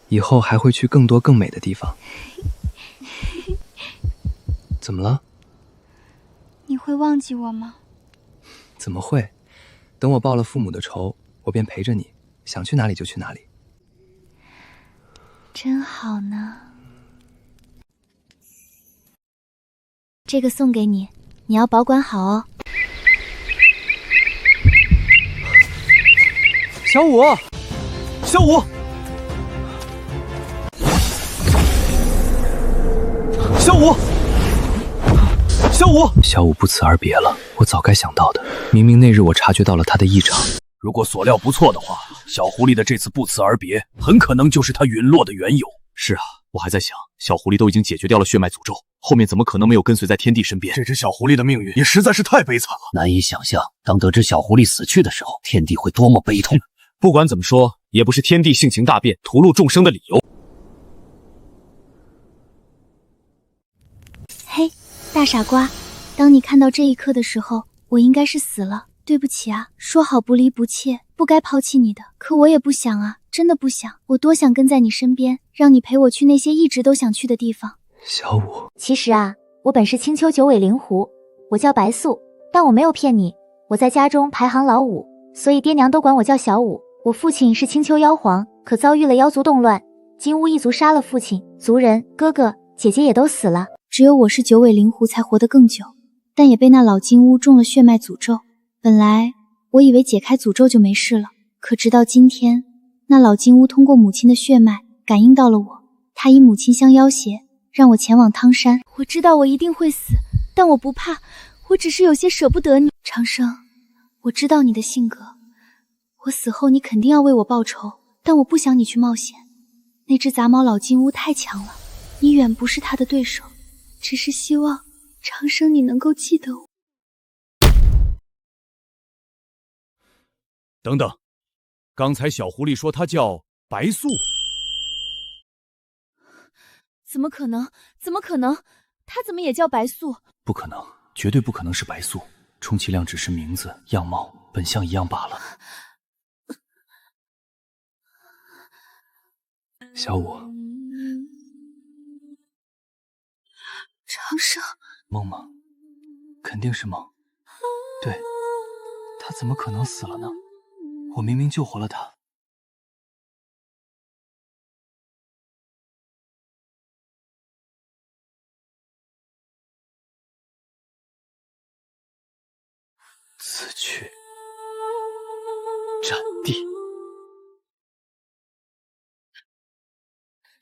P: 以后还会去更多更美的地方。怎么了？
U: 你会忘记我吗？
P: 怎么会？等我报了父母的仇，我便陪着你，想去哪里就去哪里。
K: 真好呢。这个送给你，你要保管好哦。
E: 小五，小五，小五，小五，
P: 小五不辞而别了，我早该想到的。明明那日我察觉到了他的异常。
C: 如果所料不错的话，小狐狸的这次不辞而别，很可能就是他陨落的缘由。
B: 是啊，我还在想，小狐狸都已经解决掉了血脉诅咒，后面怎么可能没有跟随在天帝身边？
C: 这只小狐狸的命运也实在是太悲惨了。
I: 难以想象，当得知小狐狸死去的时候，天帝会多么悲痛。
B: 不管怎么说，也不是天帝性情大变、屠戮众生的理由。
K: 嘿，大傻瓜，当你看到这一刻的时候，我应该是死了。对不起啊，说好不离不弃，不该抛弃你的，可我也不想啊，真的不想。我多想跟在你身边，让你陪我去那些一直都想去的地方。
P: 小五，
K: 其实啊，我本是青丘九尾灵狐，我叫白素，但我没有骗你，我在家中排行老五，所以爹娘都管我叫小五。我父亲是青丘妖皇，可遭遇了妖族动乱，金乌一族杀了父亲，族人、哥哥、姐姐也都死了，只有我是九尾灵狐才活得更久，但也被那老金乌中了血脉诅咒。本来我以为解开诅咒就没事了，可直到今天，那老金乌通过母亲的血脉感应到了我，他以母亲相要挟，让我前往汤山。我知道我一定会死，但我不怕，我只是有些舍不得你。长生，我知道你的性格，我死后你肯定要为我报仇，但我不想你去冒险。那只杂毛老金乌太强了，你远不是他的对手，只是希望长生你能够记得我。
C: 等等，刚才小狐狸说她叫白素，
K: 怎么可能？怎么可能？她怎么也叫白素？
P: 不可能，
A: 绝对不可能是白素，充其量只是名字、样貌、本相一样罢了。
P: 小五，
J: 长生，
P: 梦吗？肯定是梦。对，他怎么可能死了呢？我明明救活了他。
E: 此去斩地。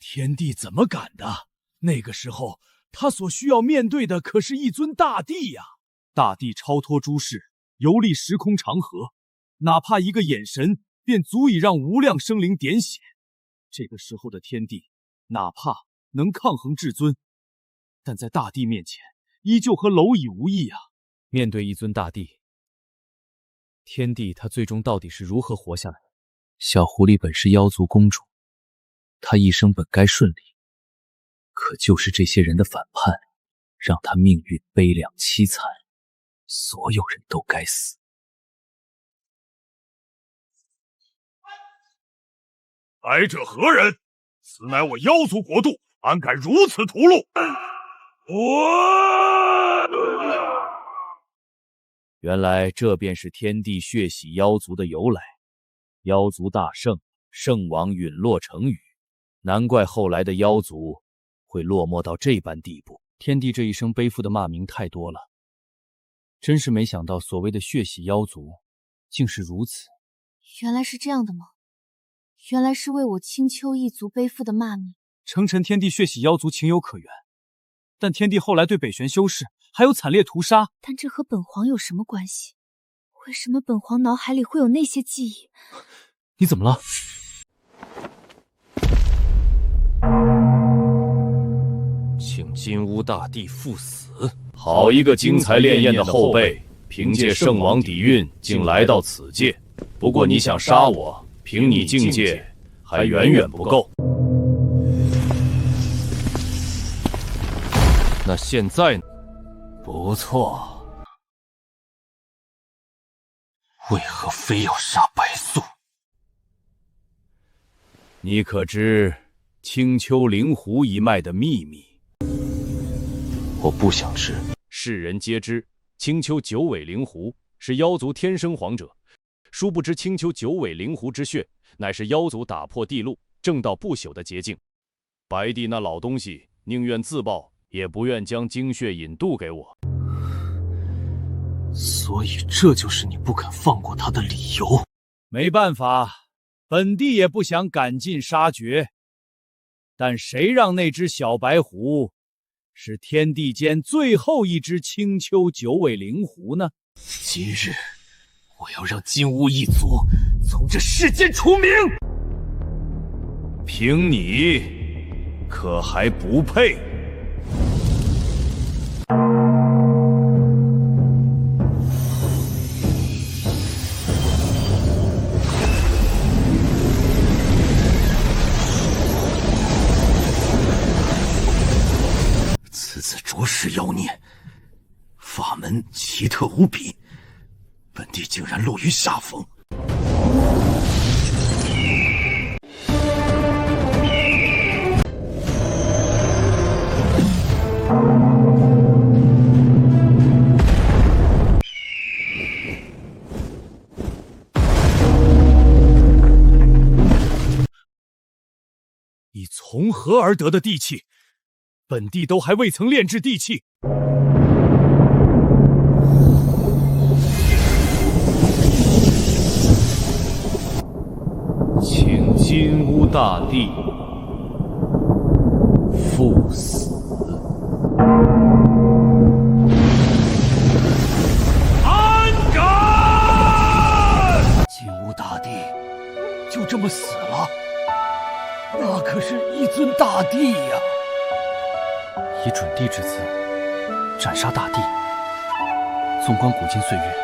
E: 天帝怎么敢的？那个时候，他所需要面对的可是一尊大帝呀！大帝超脱诸世，游历时空长河，哪怕一个眼神，便足以让无量生灵点血。这个时候的天帝，哪怕能抗衡至尊，但在大帝面前，依旧和蝼蚁无异啊！
H: 面对一尊大帝，天帝他最终到底是如何活下来的？小狐狸本是妖族公主，她一生本该顺利，可就是这些人的反叛，让她命运悲凉凄惨，所有人都该死。
T: 来者何人？此乃我妖族国度，安敢如此屠戮？
H: 原来这便是天帝血洗妖族的由来。妖族大胜，圣王陨落成雨，难怪后来的妖族会落寞到这般地步。
A: 天帝这一生背负的骂名太多了，真是没想到所谓的血洗妖族竟是如此。
F: 原来是这样的吗？原来是为我青丘一族背负的骂名。
E: 诚臣天帝血洗妖族情有可原，但天帝后来对北玄修士还有惨烈屠杀，
F: 但这和本皇有什么关系？为什么本皇脑海里会有那些记忆？
A: 你怎么了？
C: 请金乌大帝赴死！好一个精彩烈焰的后辈，凭借圣王底蕴竟来到此界。不过你想杀我，凭你境界还远远不够。那现在呢？
S: 不错。为何非要杀白素？
C: 你可知青丘灵狐一脉的秘密？
S: 我不想知。
C: 世人皆知，青丘九尾灵狐是妖族天生皇者。殊不知青丘九尾灵狐之血，乃是妖族打破地路、正道不朽的捷径。白帝那老东西宁愿自爆，也不愿将精血引渡给我。
S: 所以这就是你不肯放过他的理由。
E: 没办法，本帝也不想赶尽杀绝，但谁让那只小白狐是天地间最后一只青丘九尾灵狐呢？
S: 今日我要让金乌一族从这世间除名。
C: 凭你，可还不配？
S: 此次着实妖孽，法门奇特无比，本帝竟然落于下风。
E: 你从何而得的地气？本帝都还未曾炼制地气。
C: 请金乌大帝赴死。
S: 安敢！金乌大帝就这么死了？那可是一尊大帝呀！
A: 以准帝之姿斩杀大帝，纵观古今岁月，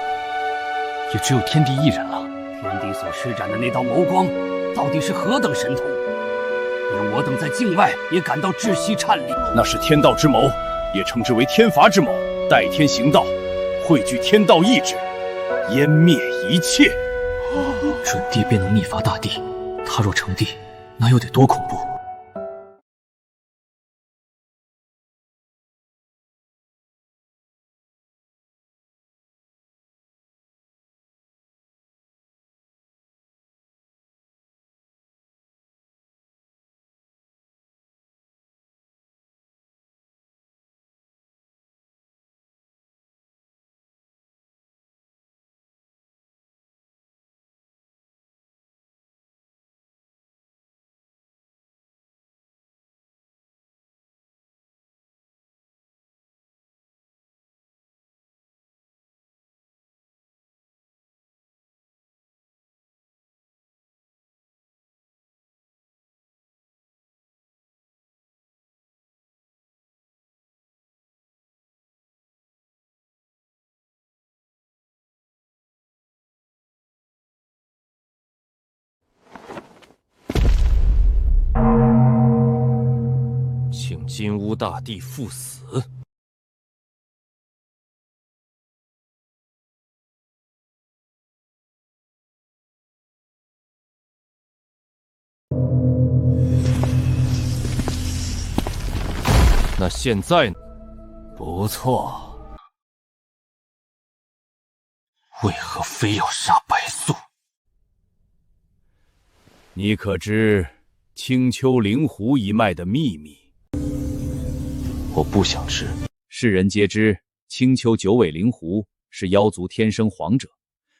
A: 也只有天帝一人了。
G: 天帝所施展的那道眸光，到底是何等神通？连我等在境外也感到窒息颤栗。
C: 那是天道之谋，也称之为天罚之谋。代天行道，汇聚天道意志，湮灭一切。
S: 准帝便能逆伐大帝，他若成帝，那又得多恐怖！
C: 请金乌大帝赴死。那现在呢？
S: 不错，为何非要杀白素？
C: 你可知青丘灵狐一脉的秘密？
S: 我不想知。
H: 世人皆知青丘九尾灵狐是妖族天生皇者，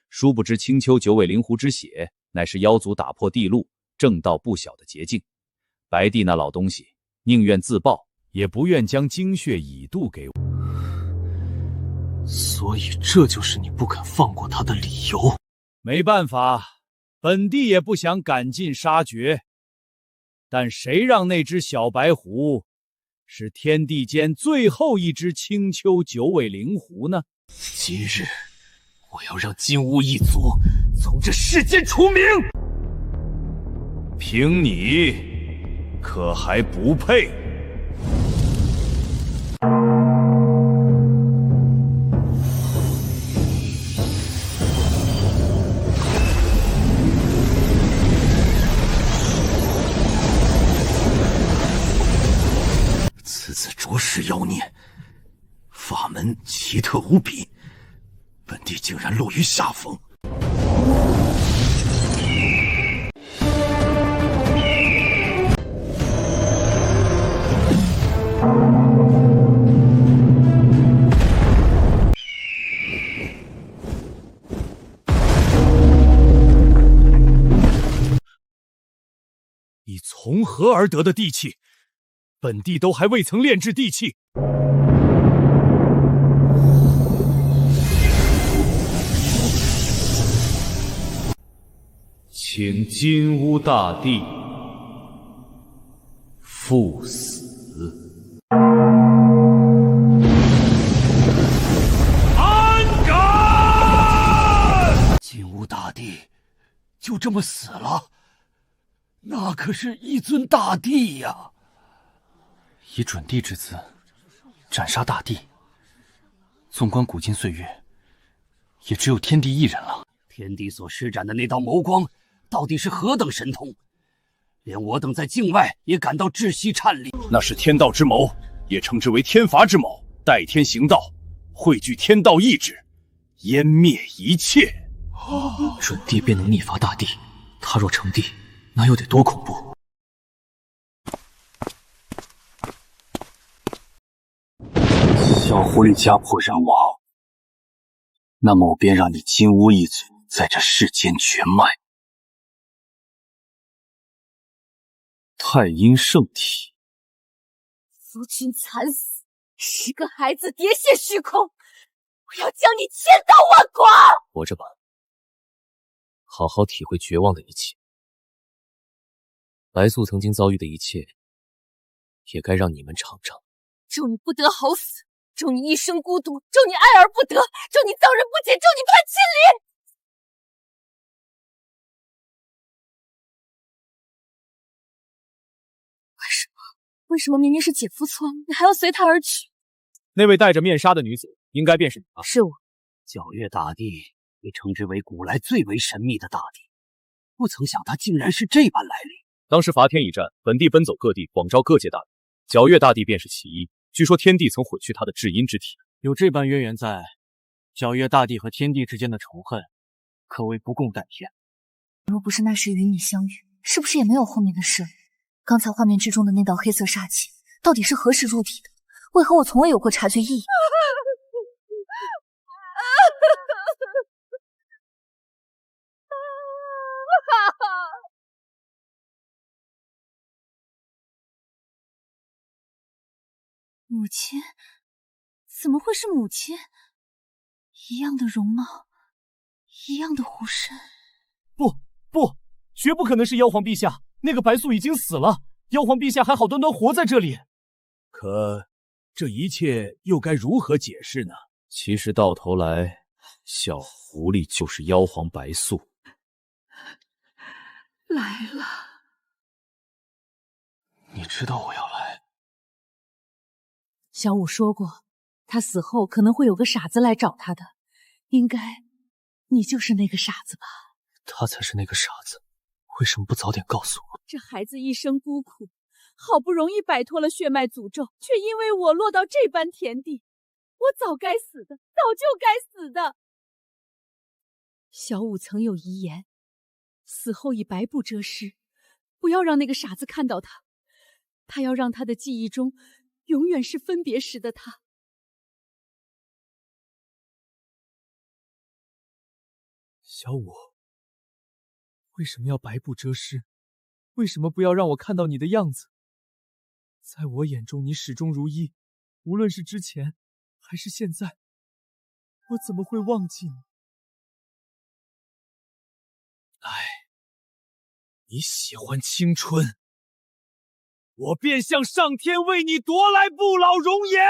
H: 殊不知青丘九尾灵狐之血乃是妖族打破地路、正道不小的捷径。白帝那老东西宁愿自爆，也不愿将精血以渡给我。
S: 所以这就是你不肯放过他的理由。
A: 没办法，本帝也不想赶尽杀绝，但谁让那只小白狐是天地间最后一只青丘九尾灵狐呢？
S: 今日我要让金乌一族从这世间除名。
C: 凭你，可还不配？
S: 此子着实妖孽，法门奇特无比，本帝竟然落于下风。
A: 你从何而得的地气？本帝都还未曾炼制地气。
C: 请金乌大帝赴死。
S: 安敢！金乌大帝就这么死了？那可是一尊大帝呀！
E: 以准帝之姿斩杀大帝，纵观古今岁月，也只有天帝一人了。
G: 天帝所施展的那道眸光，到底是何等神通？连我等在境外也感到窒息颤栗。
C: 那是天道之谋，也称之为天罚之谋。代天行道，汇聚天道意志，湮灭一切。
S: 准帝便能逆伐大帝，他若成帝，那又得多恐怖！
I: 小狐狸家破人亡，那么我便让你金乌一族在这世间绝脉。太阴圣体，
J: 夫君惨死，是个孩子跌陷虚空，我要将你千刀万剐！
S: 活着吧，好好体会绝望的一切。白素曾经遭遇的一切，也该让你们尝尝。
J: 咒你不得好死，咒你一生孤独，咒你爱而不得，咒你遭人不浅，咒你叛亲离！为什么明明是姐夫错了，你还要随他而去？
A: 那位戴着面纱的女子，应该便是你吧？
F: 是我。
G: 皎月大帝被称之为古来最为神秘的大帝，不曾想他竟然是这般来历。
A: 当时伐天一战，本地奔走各地，广招各界大帝，皎月大帝便是其一。据说天帝曾毁去他的至阴之体。
E: 有这般渊源在，皎月大帝和天帝之间的仇恨，可谓不共戴天。
J: 若不是那时与你相遇，是不是也没有后面的事？刚才画面之中的那道黑色煞气，到底是何时入体的？为何我从未有过察觉意义？母亲？怎么会是母亲？一样的容貌，一样的弧身。
E: 不，绝不可能是妖皇陛下。那个白素已经死了，妖皇陛下还好端端活在这里。
C: 可这一切又该如何解释呢？
H: 其实到头来，小狐狸就是妖皇白素。
J: 来了。
S: 你知道我要来。
J: 小五说过，他死后可能会有个傻子来找他的，应该你就是那个傻子吧？
S: 他才是那个傻子，为什么不早点告诉我？
J: 这孩子一生孤苦，好不容易摆脱了血脉诅咒，却因为我落到这般田地，我早该死的，早就该死的。小五曾有遗言，死后以白布遮尸，不要让那个傻子看到他，他要让他的记忆中永远是分别时的他。
E: 小五，为什么要白布遮尸？为什么不要让我看到你的样子？在我眼中，你始终如一，无论是之前还是现在，我怎么会忘记你？你喜欢青春，我便向上天为你夺来不老容颜。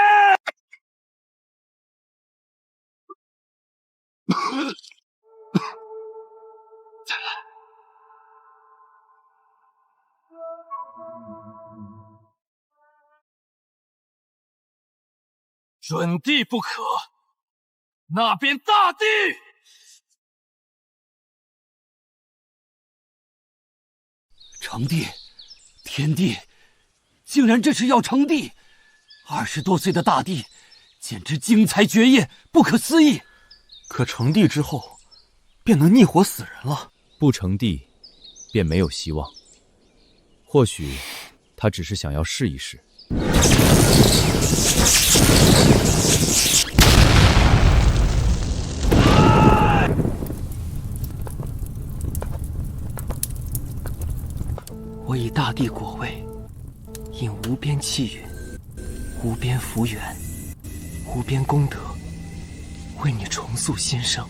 S: 再来。准地不可，那边大地。
G: 成帝，天帝，竟然这是要成帝！20多岁的大帝，简直惊才绝艳，不可思议。
E: 可成帝之后，便能逆火死人了。
H: 不成帝，便没有希望。或许，他只是想要试一试。
G: 我以大地果位，引无边气运、无边福缘、无边功德，为你重塑新生。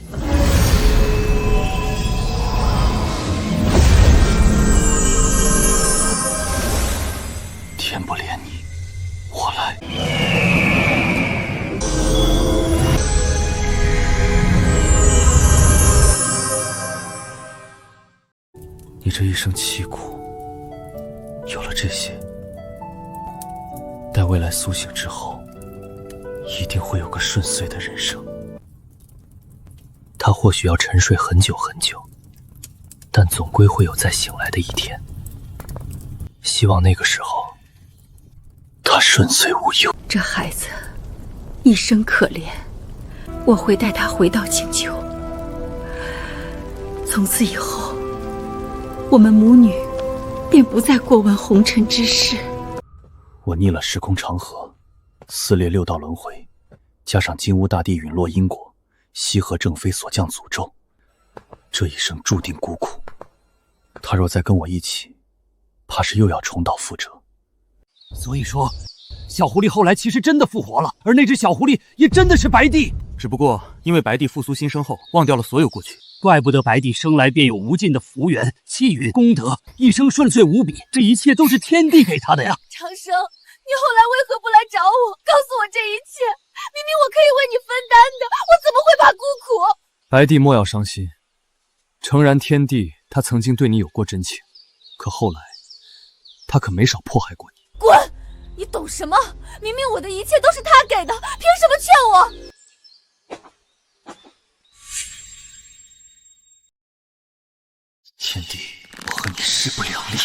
G: 天不怜你，我来。你这一生凄苦。有了这些，待未来苏醒之后，一定会有个顺遂的人生。他或许要沉睡很久很久，但总归会有再醒来的一天。希望那个时候，他顺遂无忧。
J: 这孩子一生可怜，我会带他回到青丘。从此以后，我们母女便不再过问红尘之事。
G: 我逆了时空长河，撕裂6道轮回，加上金乌大帝陨落因果，西河正妃所降诅咒，这一生注定孤苦。他若再跟我一起，怕是又要重蹈覆辙。所以说，小狐狸后来其实真的复活了，而那只小狐狸也真的是白帝。
E: 只不过因为白帝复苏新生后，忘掉了所有过去。
G: 怪不得白帝生来便有无尽的福缘、气运、功德，一生顺遂无比。这一切都是天帝给他的呀！
J: 长生，你后来为何不来找我，告诉我这一切？明明我可以为你分担的，我怎么会怕孤苦？
E: 白帝莫要伤心，诚然天帝他曾经对你有过真情，可后来他可没少迫害过你。
J: 滚！你懂什么？明明我的一切都是他给的，凭什么劝我？
S: 天帝，我和你势不两立。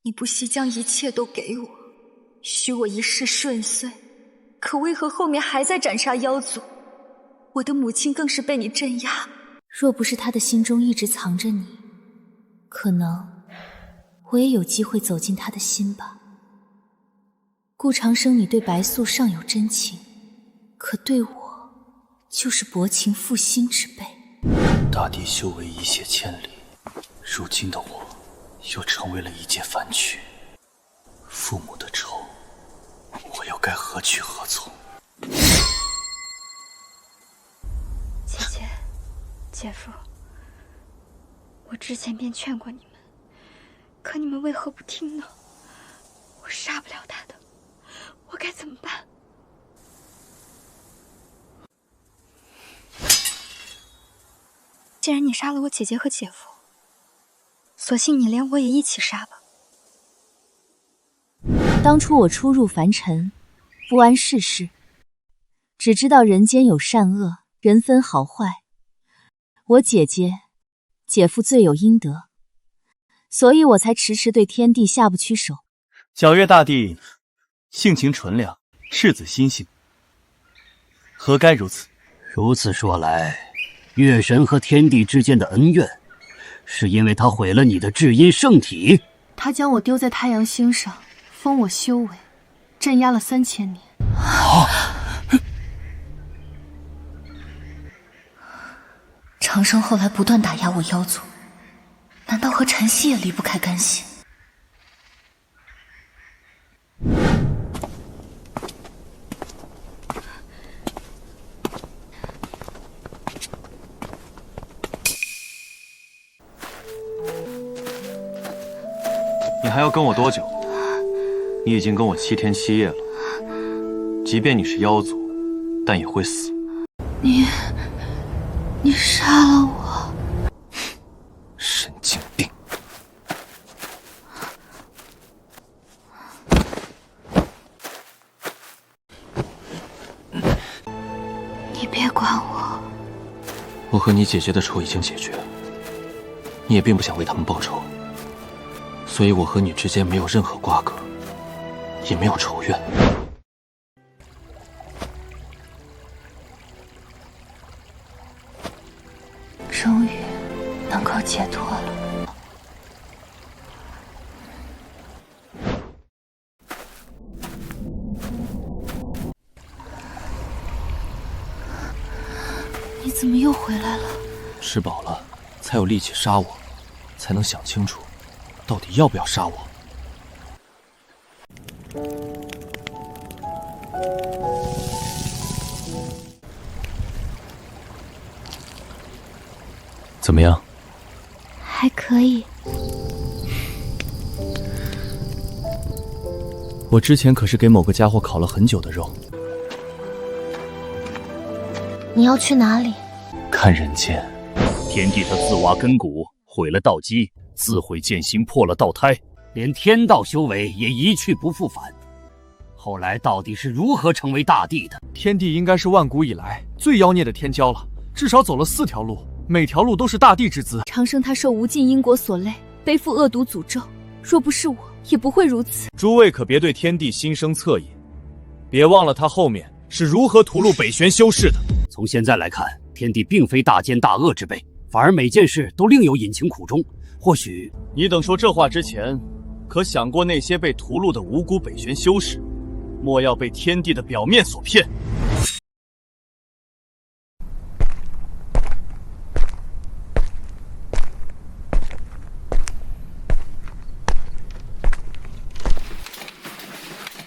M: 你不惜将一切都给我，许我一世顺遂，可为何后面还在斩杀妖族？我的母亲更是被你镇压。
K: 若不是他的心中一直藏着你，可能我也有机会走进他的心吧。顾长生，你对白素尚有真情，可对我就是薄情负心之辈。
S: 大地修为一泻千里，如今的我又成为了一介凡躯。父母的仇，我又该何去何从？
M: 姐姐，姐夫，我之前便劝过你们，可你们为何不听呢？我杀不了他的，我该怎么办？既然你杀了我姐姐和姐夫，索性你连我也一起杀吧。
K: 当初我初入凡尘，不谙世事，只知道人间有善恶，人分好坏。我姐姐、姐夫罪有应得，所以我才迟迟对天帝下不去手。
E: 皎月大帝性情纯良，赤子心性，何该如此？
I: 如此说来，月神和天帝之间的恩怨，是因为他毁了你的至阴圣体。
V: 他将我丢在太阳星上，封我修为，镇压了3000年。
K: 长生后来不断打压我妖族，难道和晨曦也离不开干系？
E: 你还要跟我多久？你已经跟我7天7夜了。即便你是妖族，但也会死。
V: 你杀了我！
S: 神经病！
V: 你别管我。
S: 我和你姐姐的仇已经解决，你也并不想为他们报仇，所以我和你之间没有任何瓜葛，也没有仇怨。
V: 终于能够解脱了。你怎么又回来了？
S: 吃饱了，才有力气杀我，才能想清楚，到底要不要杀我。
H: 怎么样？
V: 还可以。
H: 我之前可是给某个家伙烤了很久的肉。
V: 你要去哪里？
C: 看人间。天帝他自挖根骨，毁了道基，自毁剑心，破了道胎，
I: 连天道修为也一去不复返。后来到底是如何成为大帝的？
E: 天帝应该是万古以来最妖孽的天骄了，至少走了4条路，每条路都是大帝之资。
K: 长生他受无尽因果所累，背负恶毒诅咒，若不是我，也不会如此。
A: 诸位可别对天帝心生恻隐，别忘了他后面是如何屠戮北玄修士的。
I: 从现在来看，天帝并非大奸大恶之辈，反而每件事都另有隐情苦衷。或许
A: 你等说这话之前，可想过那些被屠戮的无辜北玄修士，莫要被天帝的表面所骗。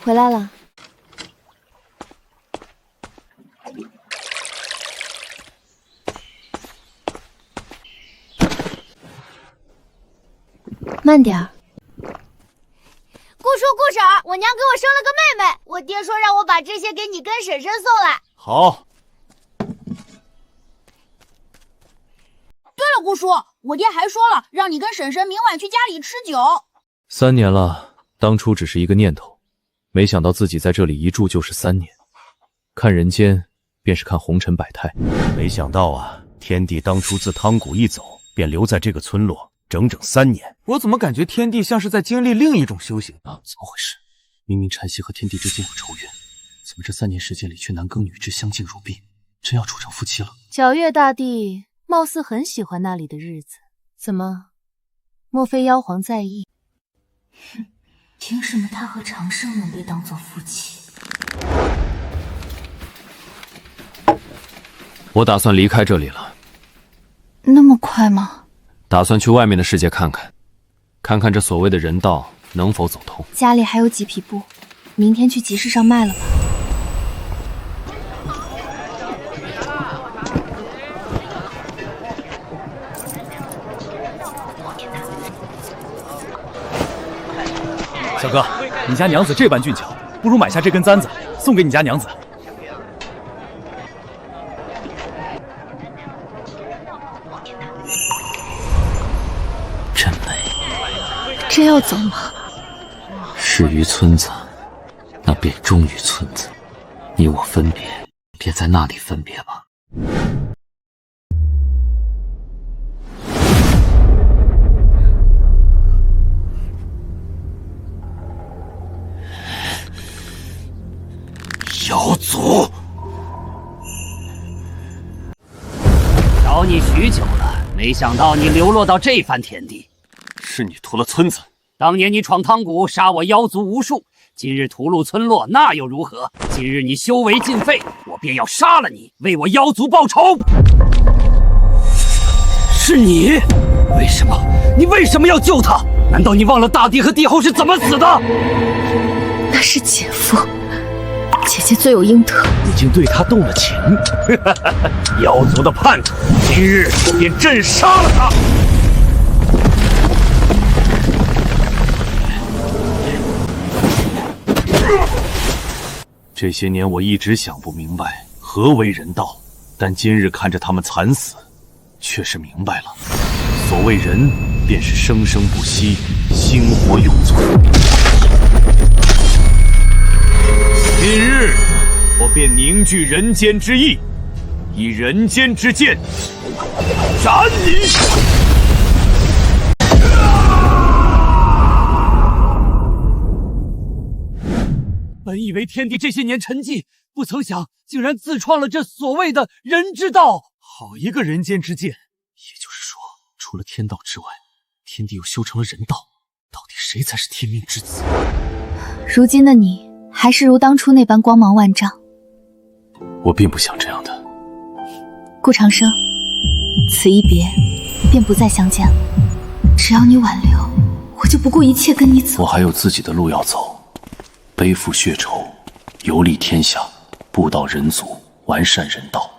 K: 回来了。慢点儿。
L: 姑叔姑婶，我娘给我生了个妹妹，我爹说让我把这些给你跟婶婶送来。
A: 好。
F: 对了，姑叔，我爹还说了，让你跟婶婶明晚去家里吃酒。
H: 3年了，当初只是一个念头，没想到自己在这里一住就是3年，看人间便是看红尘百态。
R: 没想到啊，天帝当初自汤谷一走，便留在这个村落整整3年。
E: 我怎么感觉天帝像是在经历另一种修行啊？
B: 怎么回事？明明禅曦和天帝之间有仇怨，怎么这3年时间里却男耕女织，相敬如宾，真要处成夫妻了？
K: 皎月大帝貌似很喜欢那里的日子，怎么？莫非妖皇在意？
F: 哼，凭什么他和长生能被当作夫妻？
H: 我打算离开这里了。
F: 那么快吗？
H: 打算去外面的世界看看，看看这所谓的人道能否走通。
K: 家里还有几匹布，明天去集市上卖了吧。
A: 小哥，你家娘子这般俊俏，不如买下这根簪子送给你家娘子。
I: 真美。
F: 真要走吗？
I: 始于村子，那便终于村子。你我分别，便在那里分别吧。
G: 妖族，找你许久了，没想到你流落到这番田地。
R: 是你屠了村子。
G: 当年你闯汤谷，杀我妖族无数，今日屠戮村落，那又如何？今日你修为尽废，我便要杀了你，为我妖族报仇。是你？为什么？你为什么要救他？难道你忘了大帝和帝后是怎么死的？
F: 那是姐夫。姐姐罪有应得，
R: 已经对他动了情。妖族的叛徒，今日便朕杀了他。这些年我一直想不明白何为人道，但今日看着他们惨死，却是明白了。所谓人，便是生生不息，薪火永存。今日，我便凝聚人间之意，以人间之剑斩你！
G: 本以为天帝这些年沉寂，不曾想竟然自创了这所谓的人之道。
E: 好一个人间之剑！
B: 也就是说，除了天道之外，天帝又修成了人道。到底谁才是天命之子？
K: 如今的你，还是如当初那般光芒万丈。
B: 我并不想这样的。
K: 顾长生，此一别，便不再相见了。只要你挽留，我就不顾一切跟你走。
B: 我还有自己的路要走，背负血仇，游历天下，布道人族，完善人道。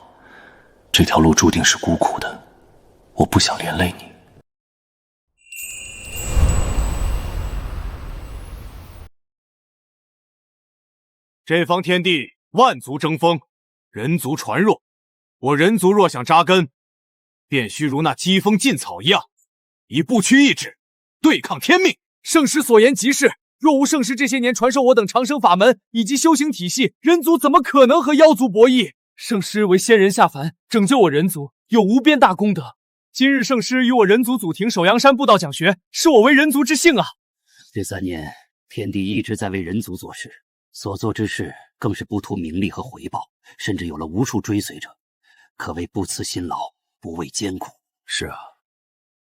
B: 这条路注定是孤苦的，我不想连累你。
C: 这方天地万族争锋，人族传弱。我人族若想扎根，便须如那疾风劲草一样，以不屈意志对抗天命。
E: 圣师所言极是，若无圣师这些年传授我等长生法门以及修行体系，人族怎么可能和妖族博弈？圣师为仙人下凡，拯救我人族，有无边大功德。今日圣师与我人族祖庭首阳山布道讲学，是我为人族之幸啊！
G: 这3年，天帝一直在为人族做事，所做之事更是不图名利和回报，甚至有了无数追随者，可谓不辞辛劳，不畏艰苦。
B: 是啊，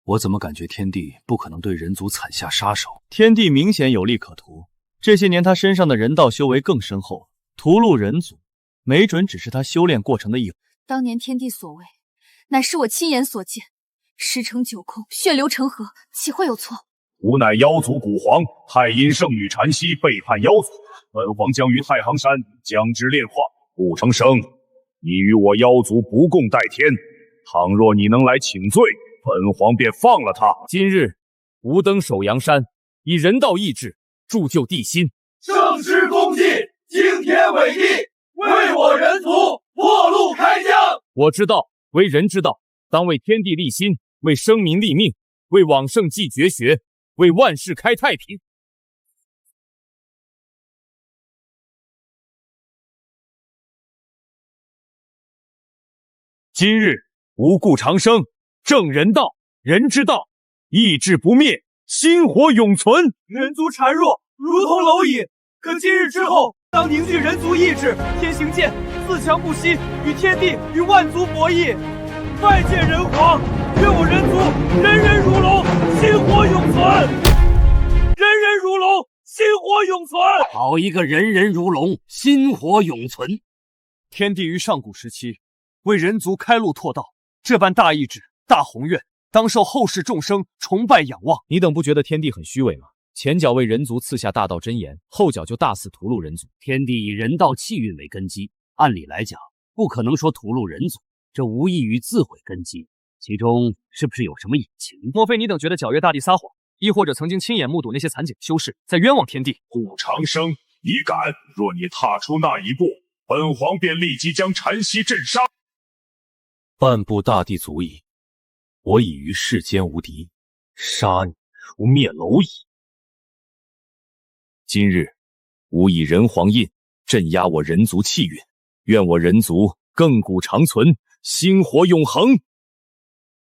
B: 我怎么感觉天帝不可能对人族惨下杀手？
A: 天帝明显有利可图，这些年他身上的人道修为更深厚，屠戮人族，没准只是他修炼过程的一环。
J: 当年天帝所为，乃是我亲眼所见，10成9空，血流成河，岂会有错？
T: 吾乃妖族古皇太阴圣女禅曦背叛妖族，本皇将于太行山将之炼化。顾长生，你与我妖族不共戴天，倘若你能来请罪，本皇便放了他。
C: 今日吾登首阳山，以人道意志铸就地心。
D: 圣师功绩，惊天伟地，为我人族破路开疆。
C: 我知道，为人之道，当为天地立心，为生民立命，为往圣继绝学，为万世开太平。今日无故长生，正人道，人之道，意志不灭，心火永存。
E: 人族孱弱，如同蝼蚁，可今日之后，当凝聚人族意志，天行健，自强不息，与天地与万族博弈。拜见人皇，愿我人族人人如龙，心火永存。人人如龙，心火永存。
G: 好一个人人如龙，心火永存！
E: 天帝于上古时期为人族开路拓道，这般大意志、大宏愿，当受后世众生崇拜仰望。
H: 你等不觉得天帝很虚伪吗？前脚为人族赐下大道真言，后脚就大肆屠戮人族。
G: 天帝以人道气运为根基，按理来讲，不可能说屠戮人族，这无异于自毁根基。其中是不是有什么隐情？
E: 莫非你等觉得皎月大帝撒谎，亦或者曾经亲眼目睹那些残景修士在冤枉天帝？
T: 顾长生，你敢！若你踏出那一步，本皇便立即将禅息镇杀。
R: 半步大地足矣，我已于世间无敌，杀你如灭蝼蚁。今日吾以人皇印镇压我人族气运，愿我人族亘古长存，薪火永恒。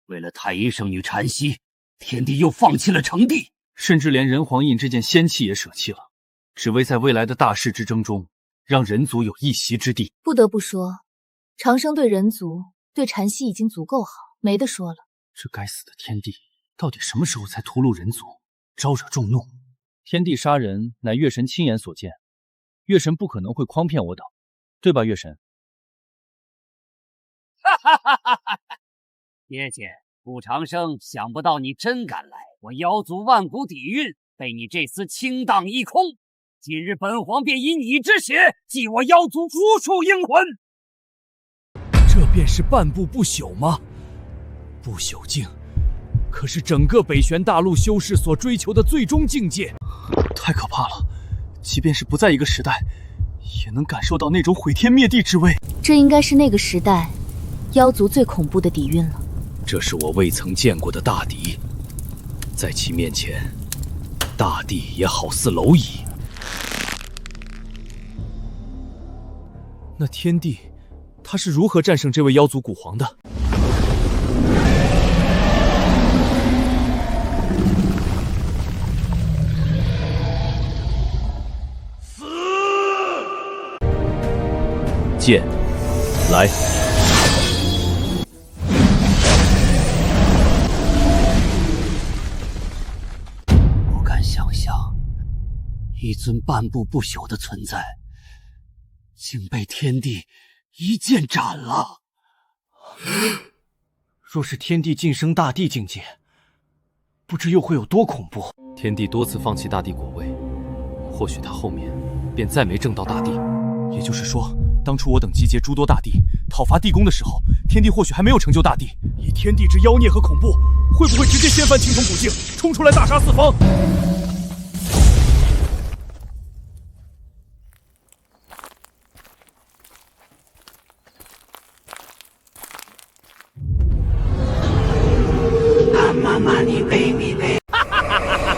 G: 为了太医圣女禅息，天帝又放弃了成帝，
E: 甚至连人皇印这件仙器也舍弃了，只为在未来的大势之争中，让人族有一席之地。
K: 不得不说，长生对人族、对禅息已经足够好，没得说了。
E: 这该死的天帝，到底什么时候才屠戮人族，招惹众怒？天帝杀人乃月神亲眼所见，月神不可能会诓骗我等，对吧，月神？
G: 爹姐，顾长生，想不到你真敢来！我妖族万古底蕴被你这厮倾荡一空，今日本皇便以你之血祭我妖族无数英魂。
E: 这便是半步不朽吗？不朽境，可是整个北玄大陆修士所追求的最终境界。太可怕了，即便是不在一个时代，也能感受到那种毁天灭地之威。
K: 这应该是那个时代妖族最恐怖的底蕴了。
R: 这是我未曾见过的大敌，在其面前，大地也好似蝼蚁。
E: 那天帝，他是如何战胜这位妖族古皇的？
R: 剑，来！
G: 不敢想象，一尊半步不朽的存在，竟被天帝一剑斩了。
E: 若是天帝晋升大帝境界，不知又会有多恐怖。
H: 天帝多次放弃大帝果位，或许他后面便再没证到大帝。
E: 也就是说，当初我等集结诸多大帝讨伐地宫的时候，天帝或许还没有成就大帝。以天帝之妖孽和恐怖，会不会直接掀翻青铜古境，冲出来大杀四方？
G: 妈妈，你卑鄙！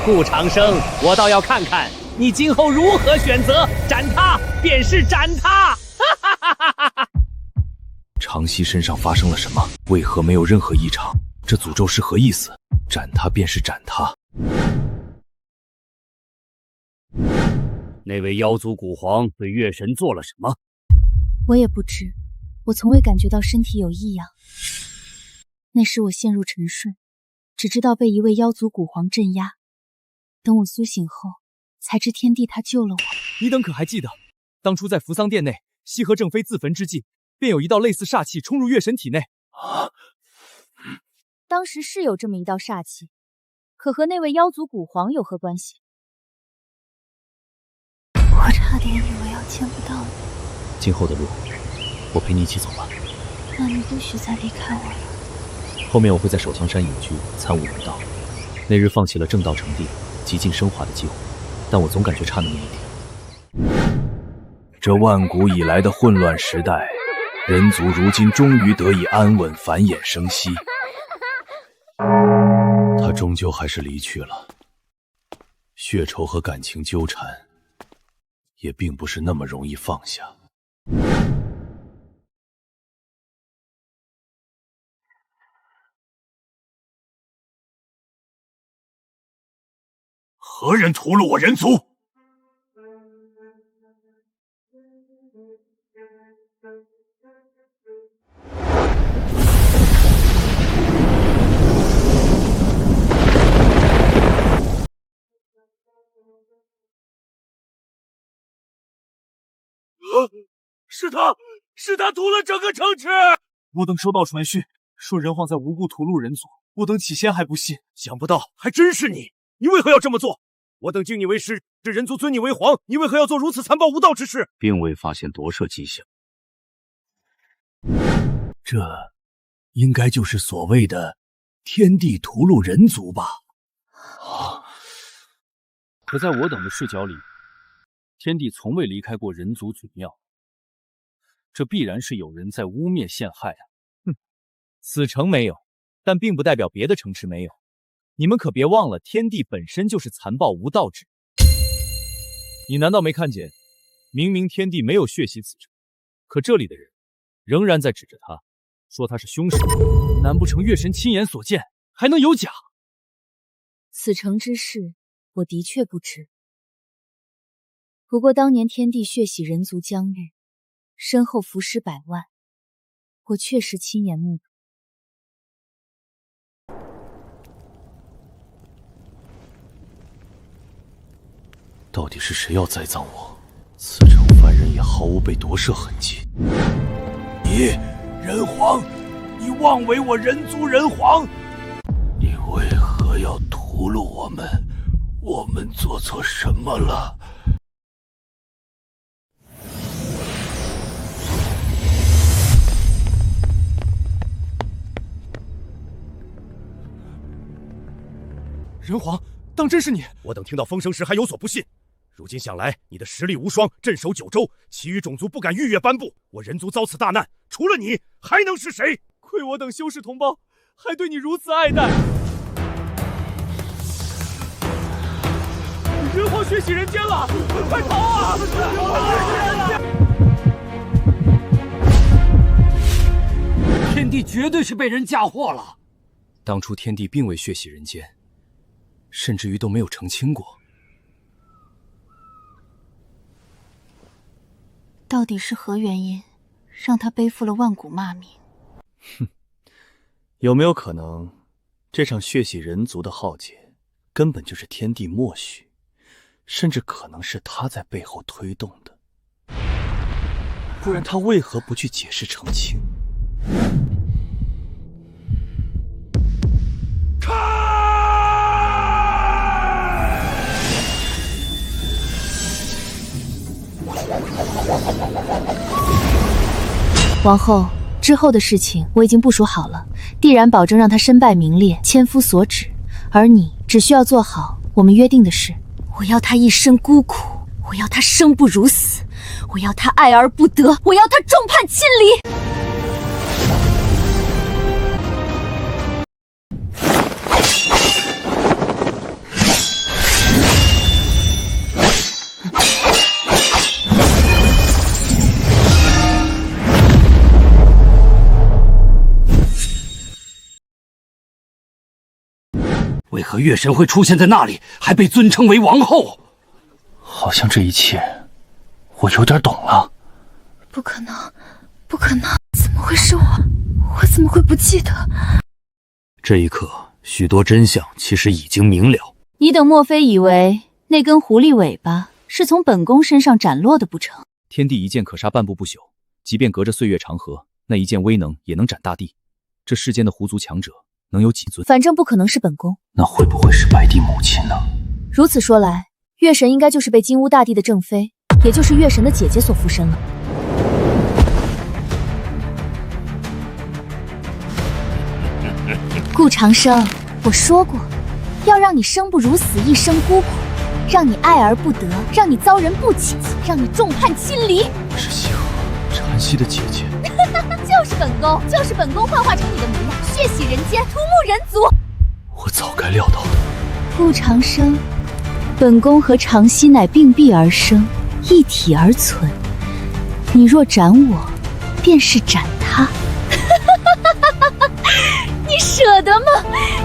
O: 顾长生，我倒要看看你今后如何选择，斩他便是斩他！
R: 长息身上发生了什么？为何没有任何异常？这诅咒是何意思？斩他便是斩他。
G: 那位妖族古皇对月神做了什么？
K: 我也不知，我从未感觉到身体有异样。那时我陷入沉睡，只知道被一位妖族古皇镇压。等我苏醒后，才知天帝他救了我。
E: 你等可还记得，当初在扶桑殿内，羲和正妃自焚之际，便有一道类似煞气冲入月神体内。
K: 当时是有这么一道煞气，可和那位妖族古皇有何关系？
M: 我差点以为要见不到你。
R: 今后的路，我陪你一起走吧。
M: 那你不许再离开我了。
R: 后面我会在守唐山隐居，参悟人道。那日放弃了正道成帝、极尽升华的机会，但我总感觉差那么一点。这万古以来的混乱时代，人族如今终于得以安稳繁衍生息。他终究还是离去了，血仇和感情纠缠，也并不是那么容易放下。
T: 何人屠戮我人族？
E: 是他屠了整个城池！我等收到传讯，说人皇在无故屠戮人族，我等起先还不信，想不到还真是你！你为何要这么做？我等敬你为师，这人族尊你为皇，你为何要做如此残暴无道之事？
R: 并未发现夺舍迹象。
I: 这应该就是所谓的天地屠戮人族吧？
A: 可在我等的视角里，天帝从未离开过人族祖庙，这必然是有人在污蔑陷害啊！
H: 哼，此城没有，但并不代表别的城池没有。你们可别忘了，天帝本身就是残暴无道之。你难道没看见？明明天帝没有血洗此城，可这里的人仍然在指着他，说他是凶手。
E: 难不成月神亲眼所见，还能有假？
K: 此城之事，我的确不知。不过当年天帝血洗人族疆域，身后伏尸百万，我确实亲眼目睹。
R: 到底是谁要栽赃我？此城凡人也毫无被夺舍痕迹。
I: 你人皇，你妄为我人族人皇！你为何要屠戮我们？我们做错什么了？
E: 人皇，当真是你！
C: 我等听到风声时还有所不信，如今想来，你的实力无双，镇守九州，其余种族不敢逾越颁布。我人族遭此大难，除了你，还能是谁？
E: 亏我等修士同胞，还对你如此爱戴。人皇血洗人间了，快逃啊！人皇血洗人间！
G: 天帝绝对是被人嫁祸了。
P: 当初天帝并未血洗人间，甚至于都没有澄清过。
V: 到底是何原因，让他背负了万古骂名？
P: 哼，有没有可能，这场血洗人族的浩劫，根本就是天帝默许，甚至可能是他在背后推动的？不然他为何不去解释澄清？
K: 王后，之后的事情我已经部署好了，必然保证让他身败名裂，千夫所指。而你只需要做好我们约定的事。
V: 我要他一生孤苦，我要他生不如死，我要他爱而不得，我要他众叛亲离。
G: 为何月神会出现在那里，还被尊称为王后？
P: 好像这一切，我有点懂了。
V: 不可能，不可能！怎么会是我？我怎么会不记得？
I: 这一刻，许多真相其实已经明了。
K: 你等莫非以为那根狐狸尾巴是从本宫身上斩落的不成？
H: 天地一剑可杀半步不朽，即便隔着岁月长河，那一剑威能也能斩大地。这世间的狐族强者能有几尊？
K: 反正不可能是本宫。
I: 那会不会是白帝母亲呢？
K: 如此说来，月神应该就是被金乌大帝的正妃，也就是月神的姐姐所附身了。顾长生，我说过，要让你生不如死，一生孤苦，让你爱而不得，让你遭人不起，让你众叛亲离。
P: 是星河禅曦的姐姐。
K: 就是本宫，就是本宫幻化成你的模样，血洗人间，屠戮人族。
P: 我早该料到。
K: 顾长生，本宫和长曦乃并臂而生，一体而存。你若斩我，便是斩他。你舍得吗？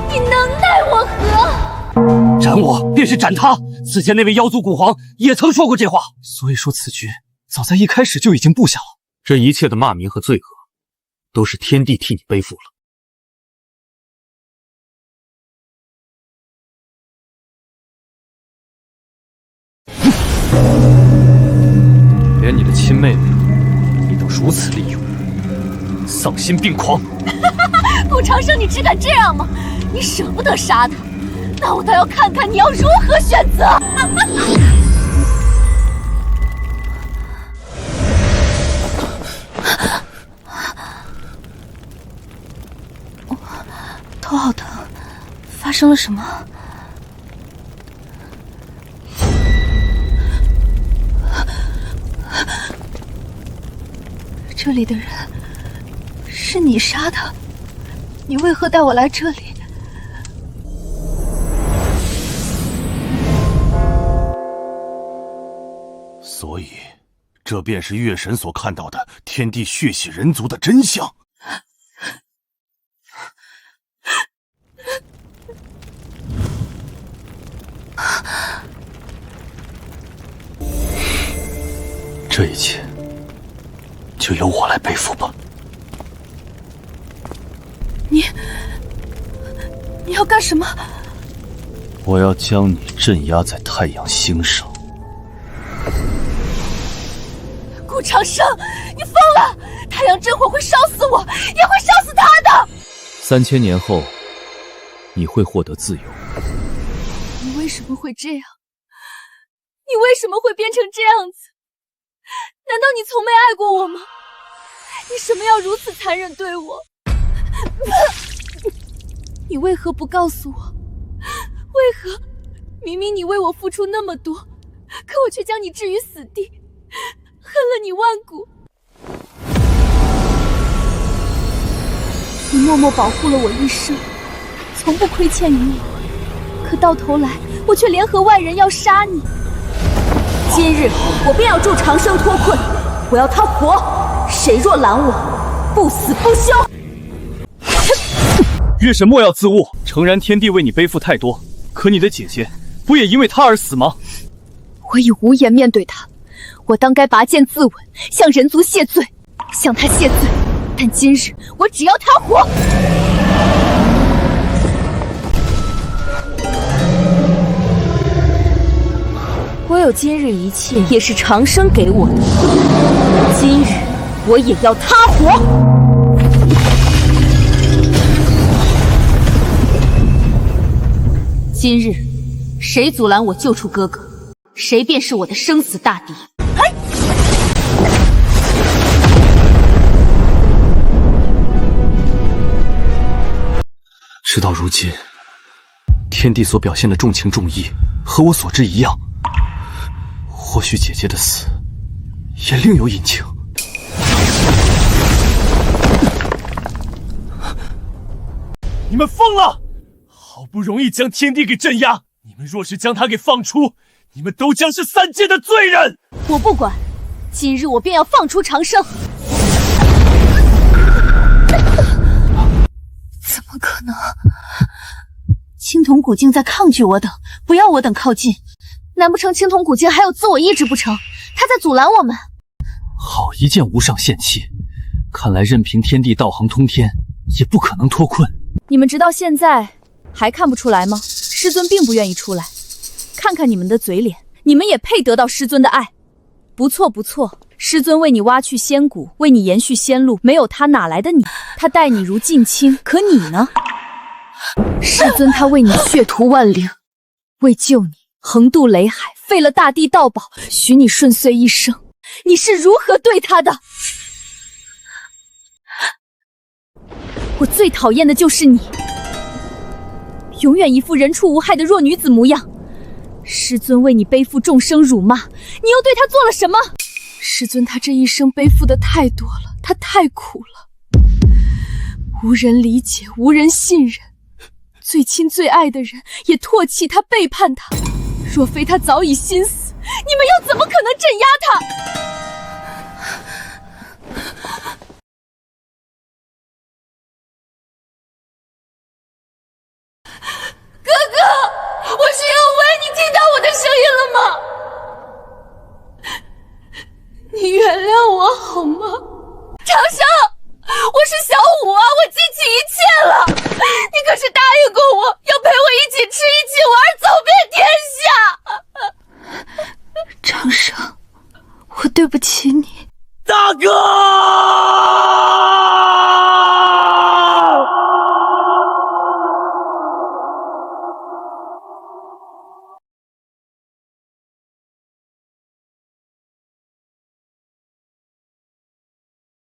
K: 你能奈我何？
G: 斩我便是斩他。此前那位妖族古皇也曾说过这话，
E: 所以说此局早在一开始就已经布下了。
R: 这一切的骂名和罪恶，都是天帝替你背负了。
E: 连你的亲妹妹，你都如此利用，丧心病狂！
V: 顾长生，你只敢这样吗？你舍不得杀他，那我倒要看看你要如何选择。头好疼，发生了什么？这里的人是你杀的，你为何带我来这里？
R: 所以，这便是月神所看到的天地血洗人族的真相。这一切就由我来背负吧。
V: 你要干什么？
R: 我要将你镇压在太阳星上。
V: 顾长生，你疯了！太阳真火会烧死我，也会烧死他的。
H: 3000年后，你会获得自由。
V: 你为什么会这样？你为什么会变成这样子？难道你从没爱过我吗？你什么要如此残忍对我？你为何不告诉我？为何明明你为我付出那么多，可我却将你置于死地，恨了你万古。你默默保护了我一生，从不亏欠于我，可到头来我却联合外人要杀你。今日我便要助长生脱困，我要他活，谁若拦我，不死不休。
E: 月神莫要自误，诚然天帝为你背负太多，可你的姐姐不也因为他而死吗？
V: 我已无颜面对他，我当该拔剑自刎，向人族谢罪，向他谢罪。但今日我只要他活。我有今日一切，也是长生给我的。今日我也要他活。今日谁阻拦我救出哥哥，谁便是我的生死大敌。
R: 事到如今，天帝所表现的重情重义，和我所知一样。或许姐姐的死也另有隐情。
E: 你们疯了！好不容易将天帝给镇压，你们若是将他给放出，你们都将是3界的罪人！
V: 我不管，今日我便要放出长生。怎么可能？青铜古镜在抗拒我等，不要我等靠近。难不成青铜古镜还有自我意志不成？他在阻拦我们。
E: 好一件无上仙气！看来任凭天帝道行通天，也不可能脱困。
K: 你们直到现在还看不出来吗？师尊并不愿意出来。看看你们的嘴脸，你们也配得到师尊的爱。不错不错，师尊为你挖去仙骨，为你延续仙路，没有他哪来的你？他待你如近亲，可你呢？师尊他为你血屠万灵，为救你横渡雷海，废了大地道宝，许你顺遂一生，你是如何对他的？我最讨厌的就是你，永远一副人畜无害的弱女子模样。师尊为你背负众生辱骂，你又对他做了什么？师尊他这一生背负的太多了，他太苦了，无人理解，无人信任，最亲最爱的人也唾弃他，背叛他。若非他早已心死，你们又怎么可能镇压他？